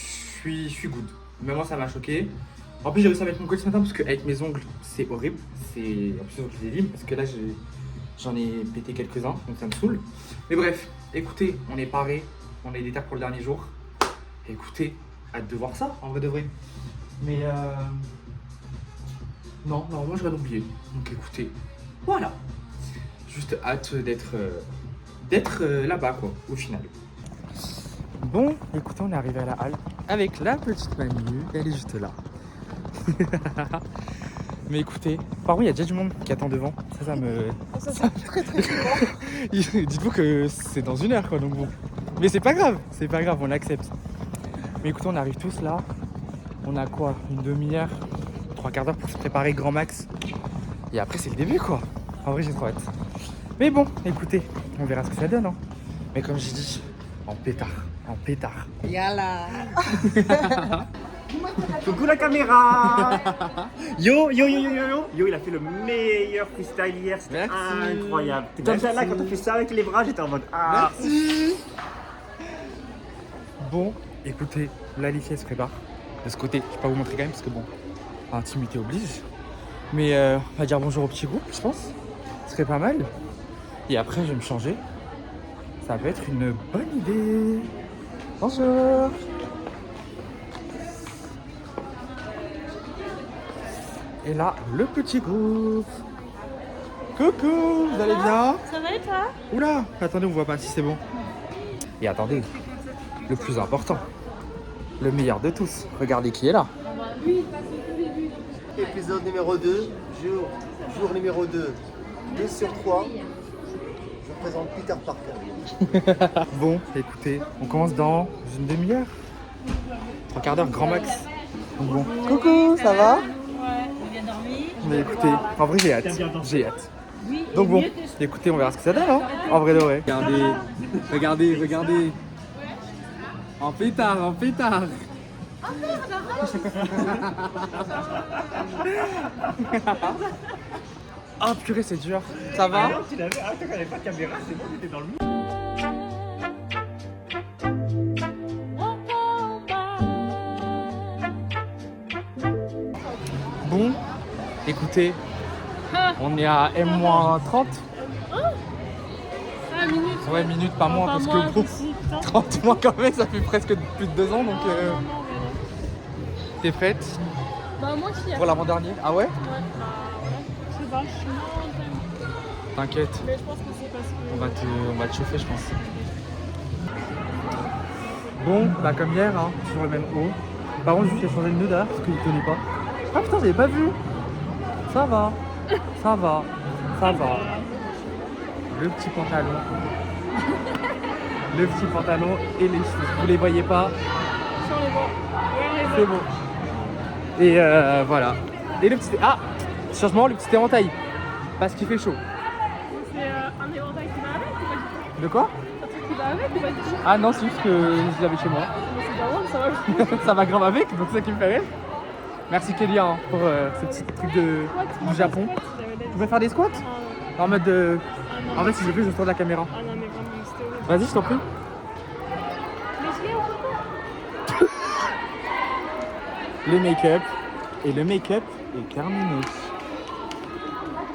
Speaker 12: suis good. Même moi, ça m'a choqué. En plus, j'ai réussi à mettre mon collier ce matin parce qu'avec mes ongles, c'est horrible. C'est en plus, je les lime parce que là, j'en ai pété quelques-uns, donc ça me saoule. Mais bref, écoutez, on est paré, on est déter pour le dernier jour. Écoutez, hâte de voir ça, en vrai de vrai. Mais non, normalement, je vais l'oublier. Donc écoutez, voilà. Juste hâte d'être là-bas, quoi, au final. Bon, écoutez, on est arrivé à la halle avec la petite Manu. Elle est juste là. Mais écoutez, par contre, il y a déjà du monde qui attend devant. Ça me... Ça très très souvent. Dites-vous que c'est dans 1 heure, quoi, donc bon. Mais c'est pas grave, on accepte. Mais écoutez, on arrive tous là. On a quoi? Une demi-heure, 3/4 d'heure pour se préparer grand max. Et après, c'est le début, quoi. En vrai, j'ai trop hâte. Mais bon, écoutez, on verra ce que ça donne. Hein. Mais comme j'ai dit, en pétard.
Speaker 15: Yalla.
Speaker 14: Coucou la caméra. Yo, il a fait le meilleur freestyle hier, c'était incroyable. T'es comme ça là, quand on fait ça avec les bras, j'étais en mode ah.
Speaker 12: Merci. Bon, écoutez, la Alicia se prépare. De ce côté, je vais pas vous montrer quand même parce que bon, intimité oblige. Mais on va dire bonjour au petit groupe, je pense. Ce serait pas mal. Et après, je vais me changer. Ça peut être une bonne idée. Bonjour. Et là, le petit groupe. Coucou, vous allez bien?
Speaker 11: Ça va et toi?
Speaker 12: Oula, attendez, on voit pas si c'est bon. Et attendez, le plus important, le meilleur de tous. Regardez qui est là.
Speaker 17: Épisode numéro 2, jour numéro 2, 2/3. Je présente Peter Parker.
Speaker 12: Bon, écoutez, on commence dans une demi-heure. 3/4 d'heure, grand max. Donc bon. Coucou, ça va?
Speaker 11: Ouais, on vient dormir.
Speaker 12: Mais écoutez, en vrai j'ai hâte. Donc bon, écoutez, on verra ce que ça donne, hein. En vrai de vrai. Regardez. En pétard. Oh purée, c'est dur. Ça va?
Speaker 14: Tu n'avais pas de caméra, c'est bon, t'étais dans le mood.
Speaker 12: Bon, écoutez, on est à M-30.
Speaker 11: 5 minutes.
Speaker 12: Ouais, minutes, pas moins, parce que bon, 30 mois quand même, ça fait presque plus de 2 ans, donc... T'es prête?
Speaker 11: Bah moi aussi.
Speaker 12: Pour l'avant-dernier? Ah ouais?
Speaker 11: Ouais, bah je sais pas, je suis moins...
Speaker 12: T'inquiète.
Speaker 11: Mais je pense que c'est parce que...
Speaker 12: On va te chauffer, je pense. Bon, bah comme hier, hein, toujours le même haut. Par contre, juste j'ai changé de nœud d'ailleurs, parce qu'il tenait pas. Ah putain, j'avais pas vu. Ça va. Le petit pantalon et les cheveux. Vous les voyez pas?
Speaker 11: Sur les bords. Ouais,
Speaker 12: c'est bon. Et voilà. Et le petit... Ah, changement, le petit éventail. Parce qu'il fait chaud.
Speaker 11: C'est un éventail qui va avec ou pas du tout?
Speaker 12: De quoi?
Speaker 11: Un truc qui va avec ou pas du tout?
Speaker 12: Ah non, c'est juste que je l'avais chez moi.
Speaker 11: Mais c'est pas drôle, ça va.
Speaker 12: Ça va grave avec, donc c'est ça qui me fait rire. Merci Kelly hein, pour ce petit truc du Japon. Tu veux faire des squats? En mode de... En fait, si je veux, je sors de la caméra.
Speaker 11: Ah non, mais vraiment, c'était horrible.
Speaker 12: Vas-y, je t'en prie.
Speaker 11: Mais je l'ai au
Speaker 12: le make-up. Et le make-up est terminé.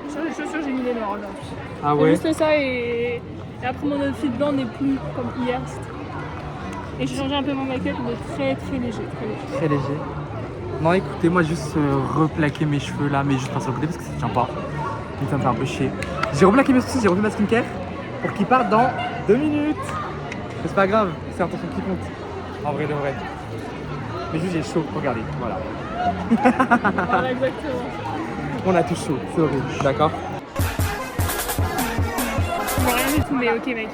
Speaker 9: Sur les chaussures, j'ai mis les noirs aujourd'hui.
Speaker 12: Ah ouais?
Speaker 9: Juste ça et après mon outfit blanc n'est plus comme hier. Et j'ai changé un peu mon make-up, mais très léger.
Speaker 12: Très léger. Non, écoutez, moi juste replaquer mes cheveux là, mais juste pas sur le côté parce que ça tient pas. Donc ça me fait un peu chier. J'ai replaqué mes cheveux, j'ai refait ma skincare pour qu'ils partent dans 2 minutes. Mais c'est pas grave, c'est l'intention qui compte. En vrai de vrai. Mais juste j'ai chaud, regardez, voilà.
Speaker 9: Voilà, exactement.
Speaker 12: On a tout chaud, c'est horrible, d'accord?
Speaker 9: Bon, rien du tout, mais ok, mec.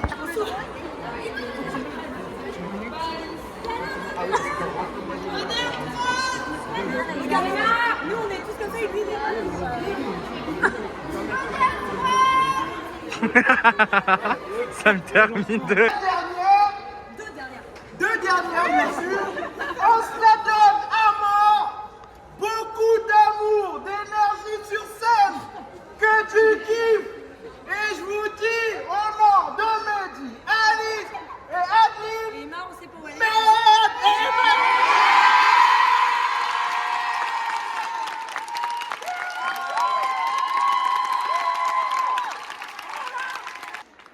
Speaker 6: Nous, on est tous comme ça,
Speaker 12: Ça me termine de...
Speaker 3: Deux dernières, bien sûr. On se la donne à mort. Beaucoup d'amour, d'énergie sur scène. Que tu kiffes. Et je vous dis au nom de Mehdi, Alice et Adeline.
Speaker 16: Emma, on sait pas où elle est.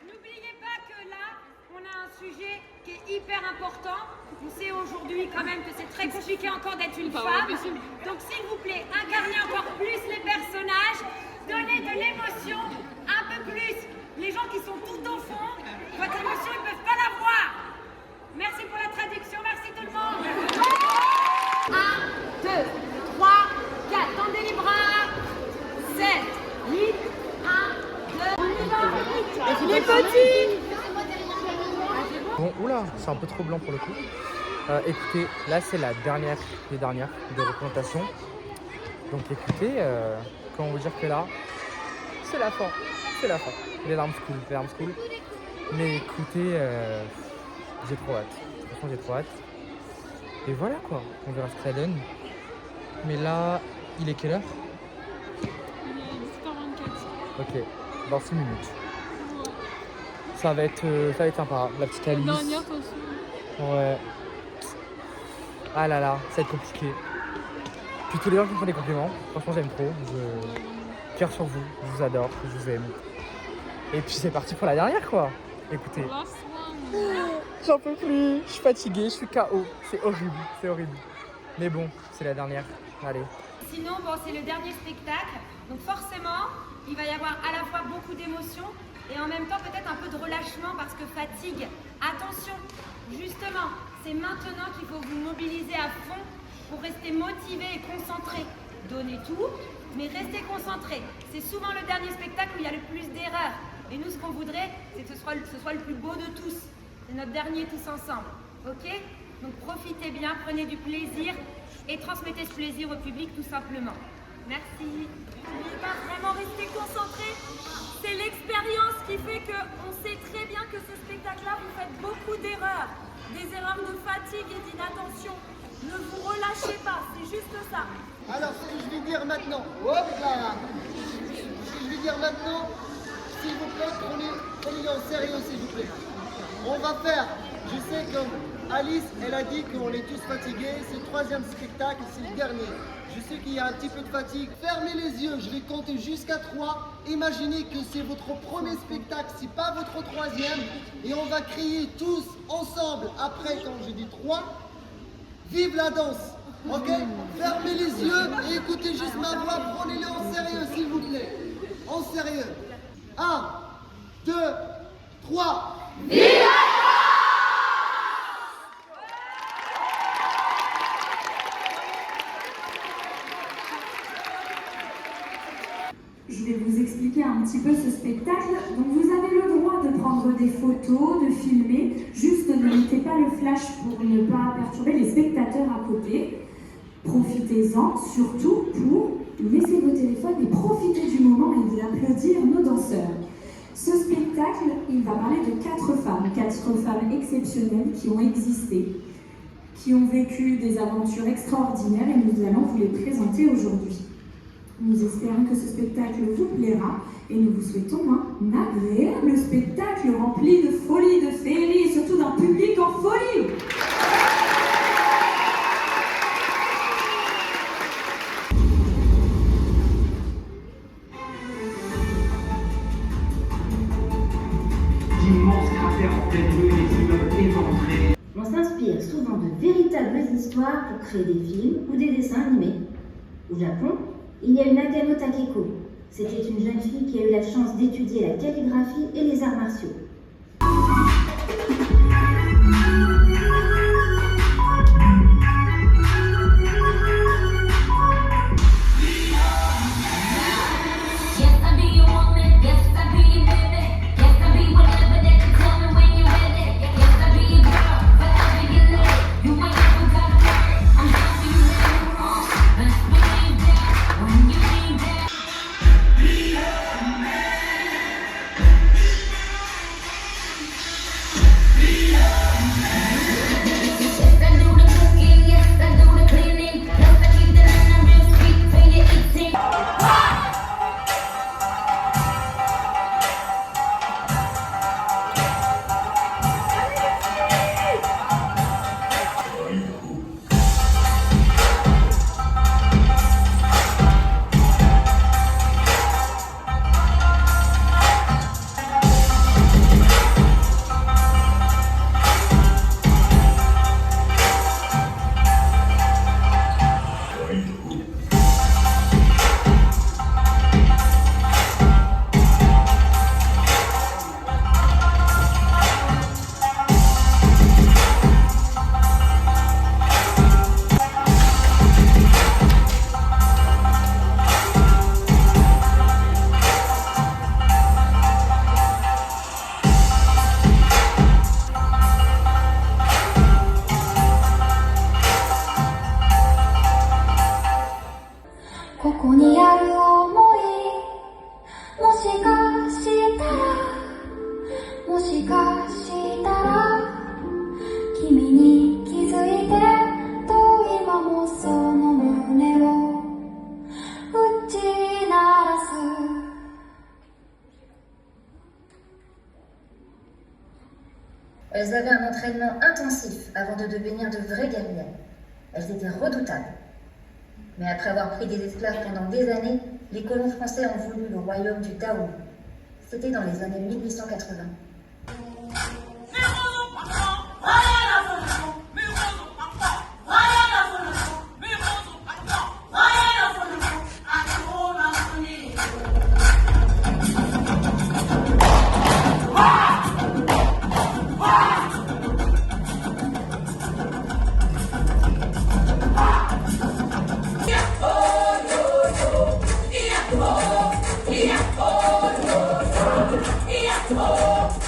Speaker 16: N'oubliez pas que là, on a un sujet qui est hyper important. On sait aujourd'hui quand même que c'est très compliqué encore d'être une femme. Donc s'il vous plaît, incarnez encore plus les personnages, donnez de l'émotion un peu plus. Les gens qui sont tout au fond, votre émotion, ils ne peuvent pas la voir. Merci pour la traduction, merci tout le monde. 1, 2, 3, 4, tendez les bras. 7, 8, 1, 2, on y va. Les petits.
Speaker 12: Bon, oula, c'est un peu trop blanc pour le coup. Écoutez, là c'est la dernière des dernières de représentation. Donc écoutez, comment vous dire que là, c'est la fin. C'est la fin. Les larmes coulent. Mais écoutez, j'ai trop hâte. Franchement, j'ai trop hâte. Et voilà quoi, on verra ce que ça donne. Mais là, il est quelle heure?
Speaker 9: Il est 18h24.
Speaker 12: Ok, dans 6 minutes. Ça va être sympa, la petite Alice.
Speaker 9: Dernière façon.
Speaker 12: Ouais. Ah là là, ça va être compliqué. Puis tous les gens qui me font des compliments, franchement j'aime trop. Cœur sur vous, je vous adore, je vous aime. Et puis c'est parti pour la dernière quoi. Écoutez. J'en peux plus, je suis fatiguée, je suis KO. C'est horrible. Mais bon, c'est la dernière. Allez.
Speaker 16: Sinon, bon, c'est le dernier spectacle. Donc forcément, il va y avoir à la fois beaucoup d'émotions et en même temps peut-être un peu de relâchement parce que fatigue. Attention, justement, c'est maintenant qu'il faut vous mobiliser à fond pour rester motivé et concentré. Donnez tout, mais restez concentré. C'est souvent le dernier spectacle où il y a le plus d'erreurs. Et nous, ce qu'on voudrait, c'est que ce soit le plus beau de tous. C'est notre dernier tous ensemble, ok? Donc profitez bien, prenez du plaisir et transmettez ce plaisir au public tout simplement. Merci. N'oubliez pas vraiment rester concentré. C'est l'expérience qui fait qu'on sait très bien que ce spectacle-là, vous faites beaucoup d'erreurs. Des erreurs de fatigue et d'inattention. Ne vous relâchez pas, c'est juste ça.
Speaker 17: Alors, ce que je vais dire maintenant, hop là. Ce que je vais dire maintenant, s'il vous plaît, prenez-le en sérieux, s'il vous plaît. On va faire, je sais que Alice, elle a dit qu'on est tous fatigués, c'est le 3e spectacle, c'est le dernier. Je sais qu'il y a un petit peu de fatigue. Fermez les yeux, je vais compter jusqu'à 3. Imaginez que c'est votre premier spectacle, c'est pas votre 3e. Et on va crier tous ensemble, après quand je dis 3, vive la danse, ok? Fermez les yeux et écoutez juste ma voix, prenez-le en sérieux s'il vous plaît. En sérieux. 1, 2, 3. Vive la danse!
Speaker 5: Je vais vous expliquer un petit peu ce spectacle. Donc vous avez le droit de prendre des photos, de filmer. Juste ne mettez pas le flash pour ne pas perturber les spectateurs à côté. Profitez-en, surtout pour laisser vos téléphones et profiter du moment et d'applaudir nos danseurs. Ce spectacle, il va parler de 4 femmes exceptionnelles qui ont existé, qui ont vécu des aventures extraordinaires et nous allons vous les présenter aujourd'hui. Nous espérons que ce spectacle vous plaira et nous vous souhaitons un agréable spectacle rempli de folie, de féerie et surtout d'un public en folie.
Speaker 8: histoires pour créer des films ou des dessins animés. Au Japon, il y a eu Nagano Takeko. C'était une jeune fille qui a eu la chance d'étudier la calligraphie et les arts martiaux. Elles avaient un entraînement intensif avant de devenir de vraies guerrières. Elles étaient redoutables. Mais après avoir pris des esclaves pendant des années, les colons français ont voulu le royaume du Tao. C'était dans les années 1880.
Speaker 5: Oh!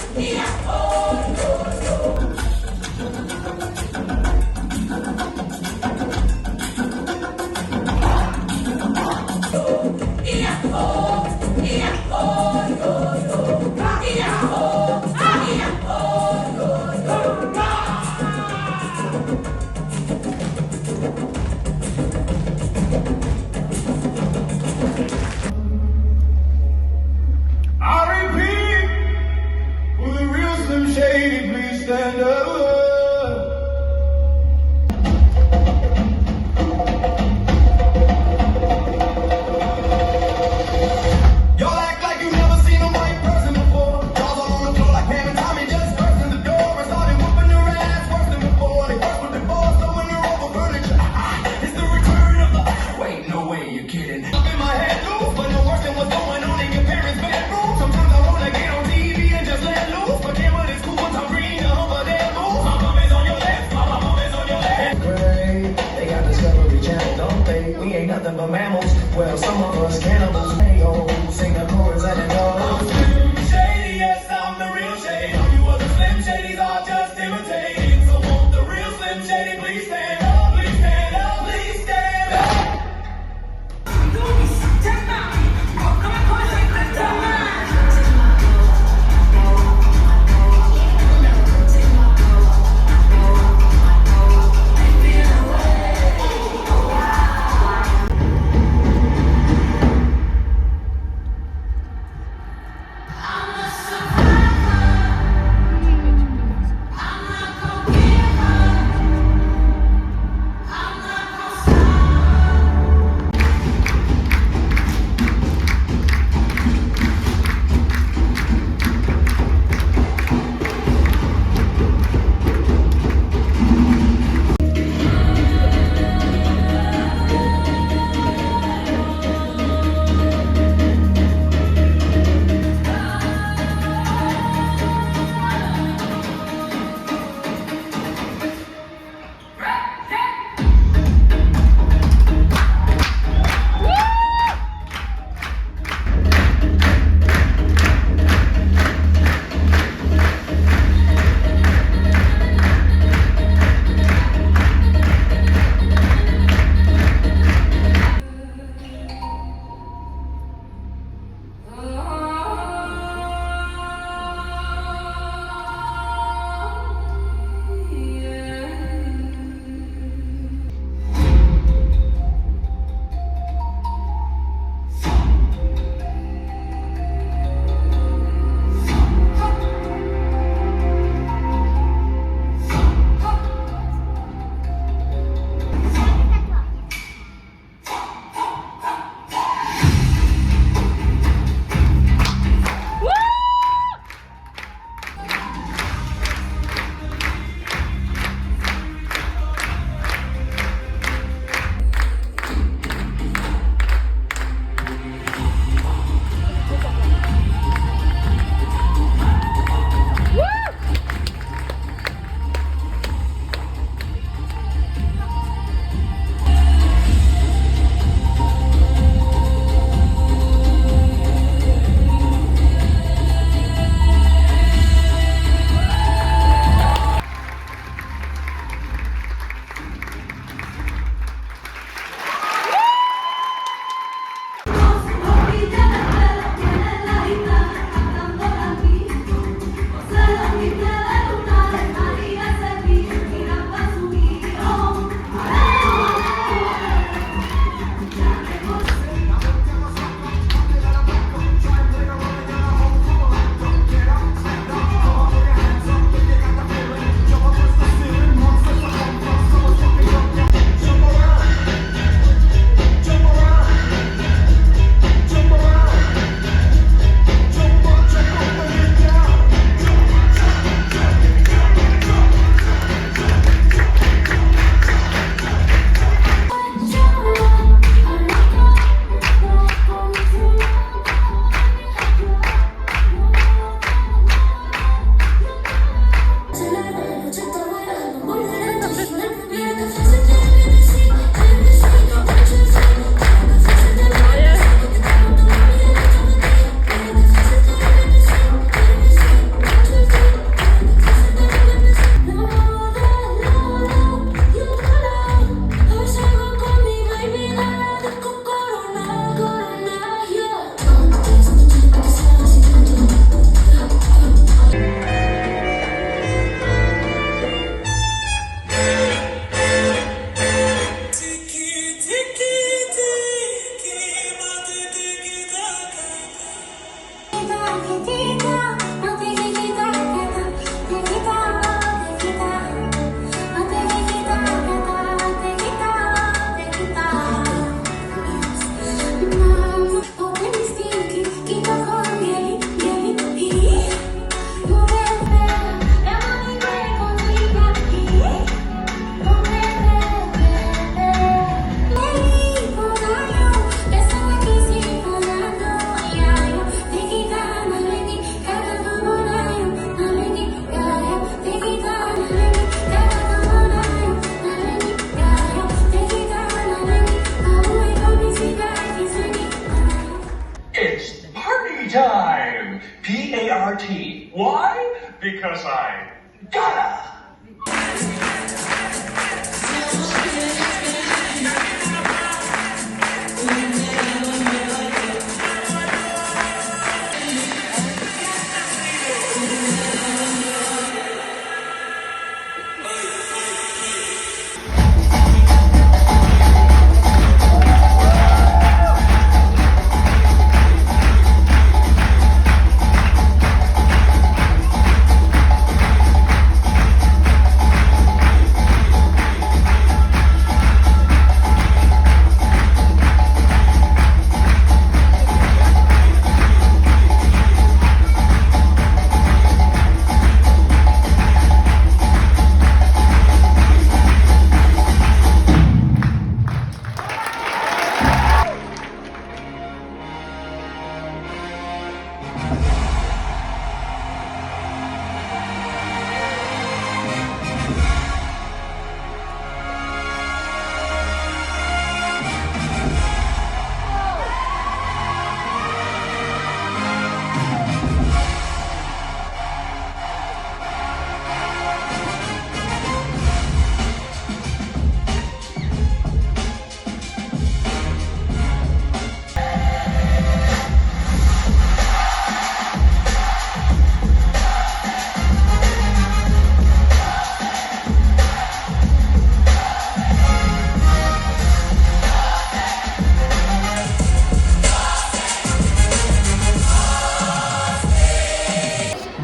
Speaker 18: time. P-A-R-T. Why? Because I gotta.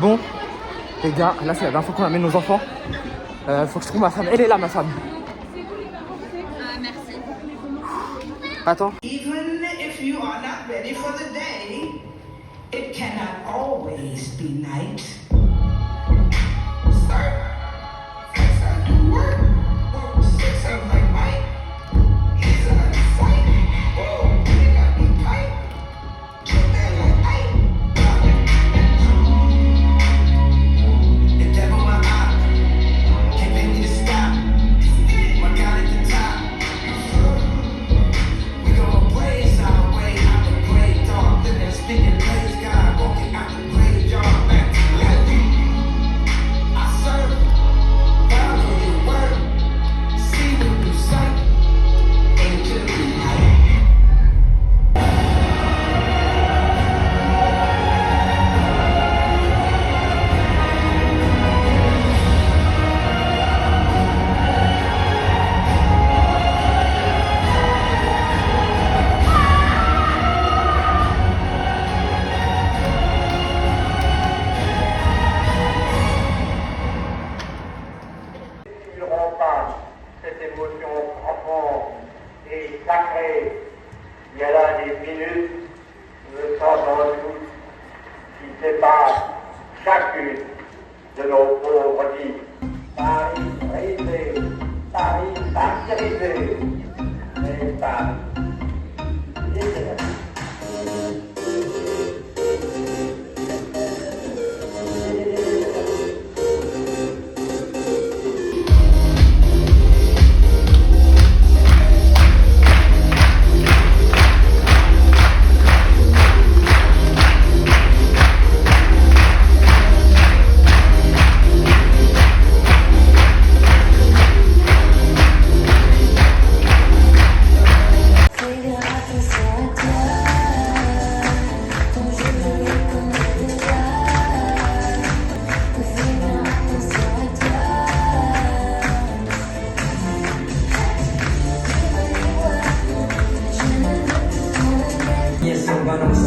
Speaker 12: Bon, les gars, là c'est la dernière fois qu'on amène nos enfants. Faut que je trouve ma femme. Elle est là, ma femme.
Speaker 8: Merci.
Speaker 12: Attends.
Speaker 7: Even if you are not ready for the day, it cannot always be night.
Speaker 18: Il y a là des minutes, me semble tous, qui séparent chacune de nos pauvres vies. Paris brisé, Paris martyrisé, mais Paris libéré.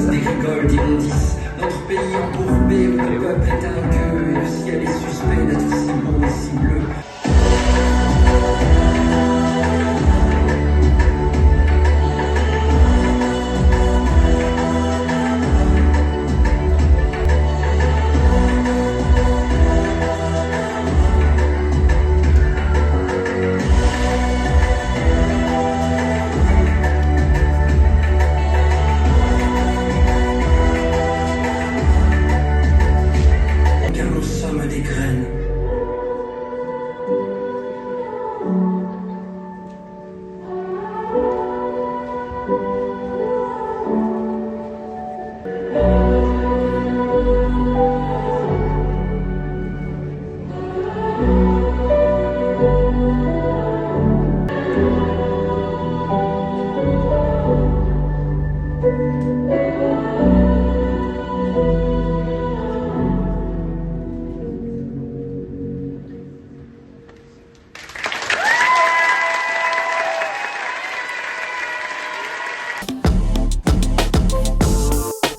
Speaker 4: Des rigoles d'immondices. Notre pays embourbé où le peuple est un gueux et le ciel est suspect d'être si beau et si bleu.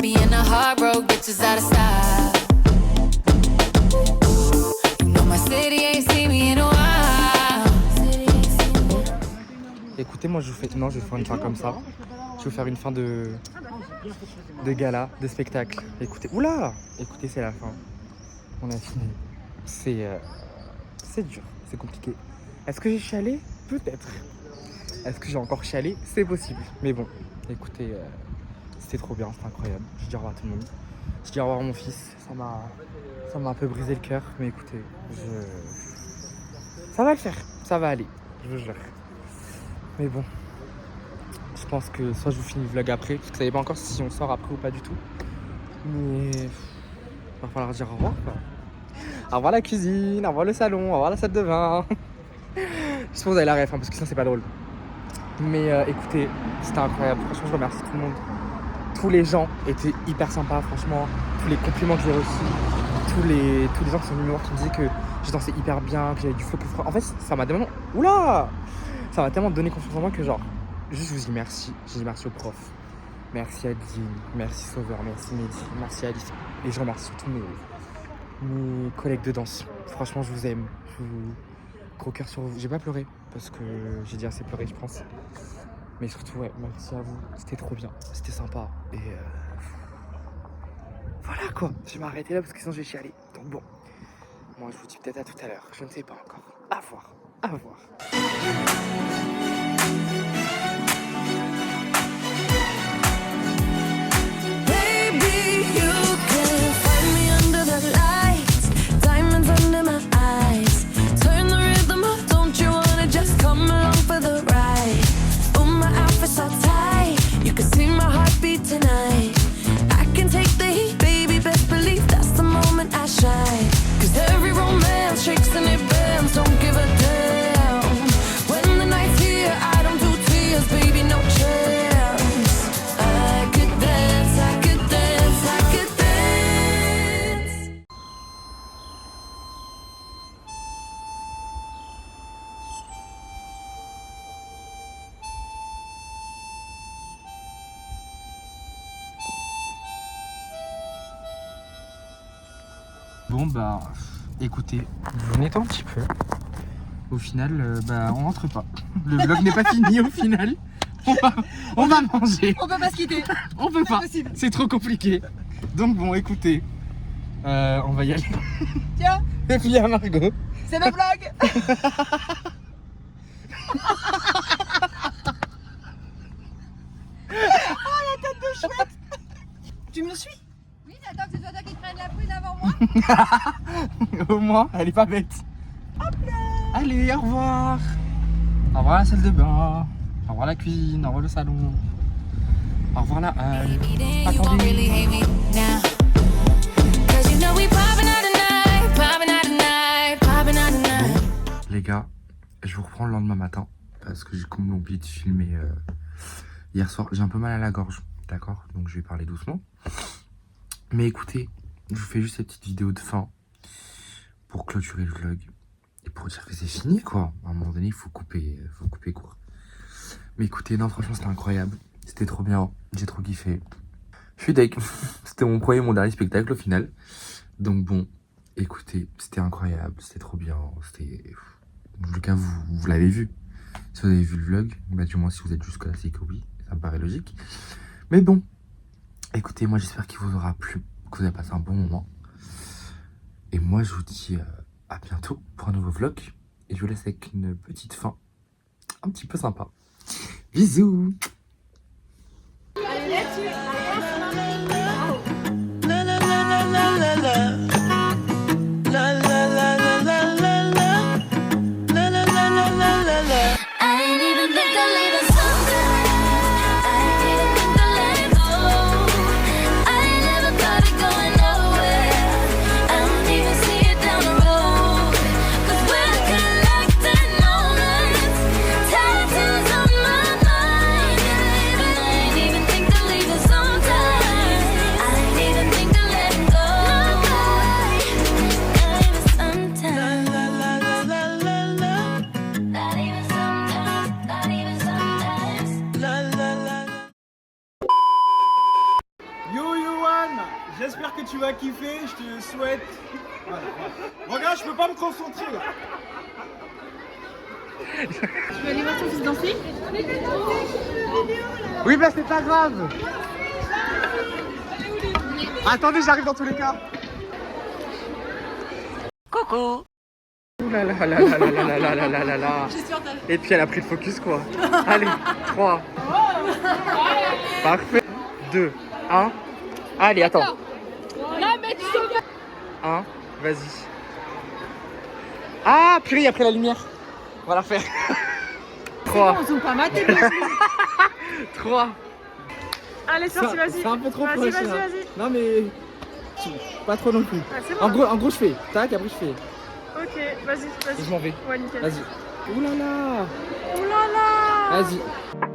Speaker 1: Being a hard broke bitch is out of style. You know my city ain't seen me in a while.
Speaker 12: Écoutez, moi je vous fais. Non, je vais faire une fin comme ça. Je vais vous faire une fin de gala, de spectacle. Écoutez, oula! Écoutez, c'est la fin. On a fini. C'est dur, c'est compliqué. Est-ce que j'ai chialé? Peut-être. Est-ce que j'ai encore chialé? C'est possible. Mais bon, écoutez, c'était trop bien, c'était incroyable. Je dis au revoir à tout le monde. Je dis au revoir à mon fils. Ça m'a un peu brisé le cœur. Mais écoutez, ça va le faire. Ça va aller, je vous jure. Mais bon, je pense que soit je vous finis le vlog après, parce que vous savez pas encore si on sort après ou pas du tout. Mais il va falloir dire au revoir quoi. Au revoir la cuisine, au revoir le salon, au revoir la salle de bain. Je pense que vous avez la ref, hein, parce que sinon c'est pas drôle. Mais écoutez, c'était incroyable. Franchement, je remercie tout le monde. Tous les gens étaient hyper sympas, franchement. Tous les compliments que j'ai reçus, tous les gens qui sont venus me voir qui me disaient que j'ai dansé hyper bien, que j'avais du flow plus froid. En fait, ça m'a tellement... Oula! Ça m'a tellement donné confiance en moi que genre, juste je vous dis merci. J'ai dit merci aux profs. Merci à Adeline, merci Sauveur, merci Mehdi, merci Alice. Et je remercie tous mes collègues de danse. Franchement, je vous aime. Gros cœur sur vous. J'ai pas pleuré parce que j'ai dit assez pleuré, je pense. Mais surtout, ouais, merci à vous. C'était trop bien, c'était sympa. Et voilà quoi. Je vais m'arrêter là parce que sinon je vais chialer. Donc bon, moi je vous dis peut-être à tout à l'heure. Je ne sais pas encore. À voir, à voir.
Speaker 1: Baby, you can find me under the lights, diamonds under my eyes. Turn the rhythm up, don't you wanna just come along for the ride? Oh, my outfit's so tight, you can see my heartbeat tonight. I can take the heat, baby, best believe that's the moment I shine. 'Cause every romance shakes and it bends, don't give a damn. When the night's here, I don't do tears, baby, no chance. I could dance, I could dance, I could dance.
Speaker 12: Bon bah, écoutez, vous venez un petit peu. Au final, bah on rentre pas. Le vlog n'est pas fini au final. On va manger.
Speaker 11: On peut pas se quitter.
Speaker 12: On peut pas. C'est trop compliqué. Donc bon, écoutez, on va y aller.
Speaker 11: Tiens.
Speaker 12: Et puis il y a Margot.
Speaker 11: C'est le vlog. Oh la tête de chouette. Tu me suis?
Speaker 19: Oui, j'attends que ce soit toi qui te prenne la prune avant moi.
Speaker 12: Au moins, elle est pas bête. Hop là. Allez, au revoir. Au revoir la salle de bain. Au revoir la cuisine. Au revoir le salon. Au revoir la halle. Attendez. Les gars, je vous reprends le lendemain matin parce que j'ai complètement oublié de filmer hier soir. J'ai un peu mal à la gorge, d'accord? Donc je vais parler doucement. Mais écoutez, je vous fais juste cette petite vidéo de fin pour clôturer le vlog et pour dire que c'est fini quoi. À un moment donné, il faut couper court. Mais écoutez, non franchement c'était incroyable, c'était trop bien, j'ai trop kiffé. Je suis deg, c'était mon premier, mon dernier spectacle au final. Donc bon, écoutez, c'était incroyable, c'était trop bien, c'était... En tout cas, vous l'avez vu. Si vous avez vu le vlog, bah du moins si vous êtes jusque là, c'est que oui, ça me paraît logique. Mais bon, écoutez, moi j'espère qu'il vous aura plu, que vous avez passé un bon moment. Et moi je vous dis à bientôt pour un nouveau vlog. Et je vous laisse avec une petite fin un petit peu sympa. Bisous. j'espère que tu vas kiffer, je te souhaite... Voilà. Regarde, je peux pas me concentrer là.
Speaker 11: Tu veux aller voir ton fils danser?
Speaker 12: Oui, bah c'est pas grave. Attendez, j'arrive dans tous les cas.
Speaker 11: Coucou.
Speaker 12: Ouh là là là là là là là là là là là. Et puis elle a pris le focus quoi. Allez, 3. Parfait. 2, 1. Allez, attends.
Speaker 11: Là, mais tu sauves.
Speaker 12: 1, vas-y. Ah, purée, après la lumière. On va la refaire. 3.
Speaker 11: On zoome pas mater.
Speaker 12: 3.
Speaker 9: Allez, sorti, vas-y.
Speaker 12: C'est un peu trop
Speaker 9: Vas-y,
Speaker 12: proche.
Speaker 9: vas-y,
Speaker 12: là.
Speaker 9: vas-y.
Speaker 12: Non mais pas trop non plus.
Speaker 9: Ah, c'est bon.
Speaker 12: En gros je fais. Tac, après je fais.
Speaker 9: Ok, vas-y, vas-y.
Speaker 12: Et je m'en vais.
Speaker 9: Ouais, nickel.
Speaker 12: Vas-y. Ouh là là.
Speaker 9: Oh là là.
Speaker 12: Vas-y.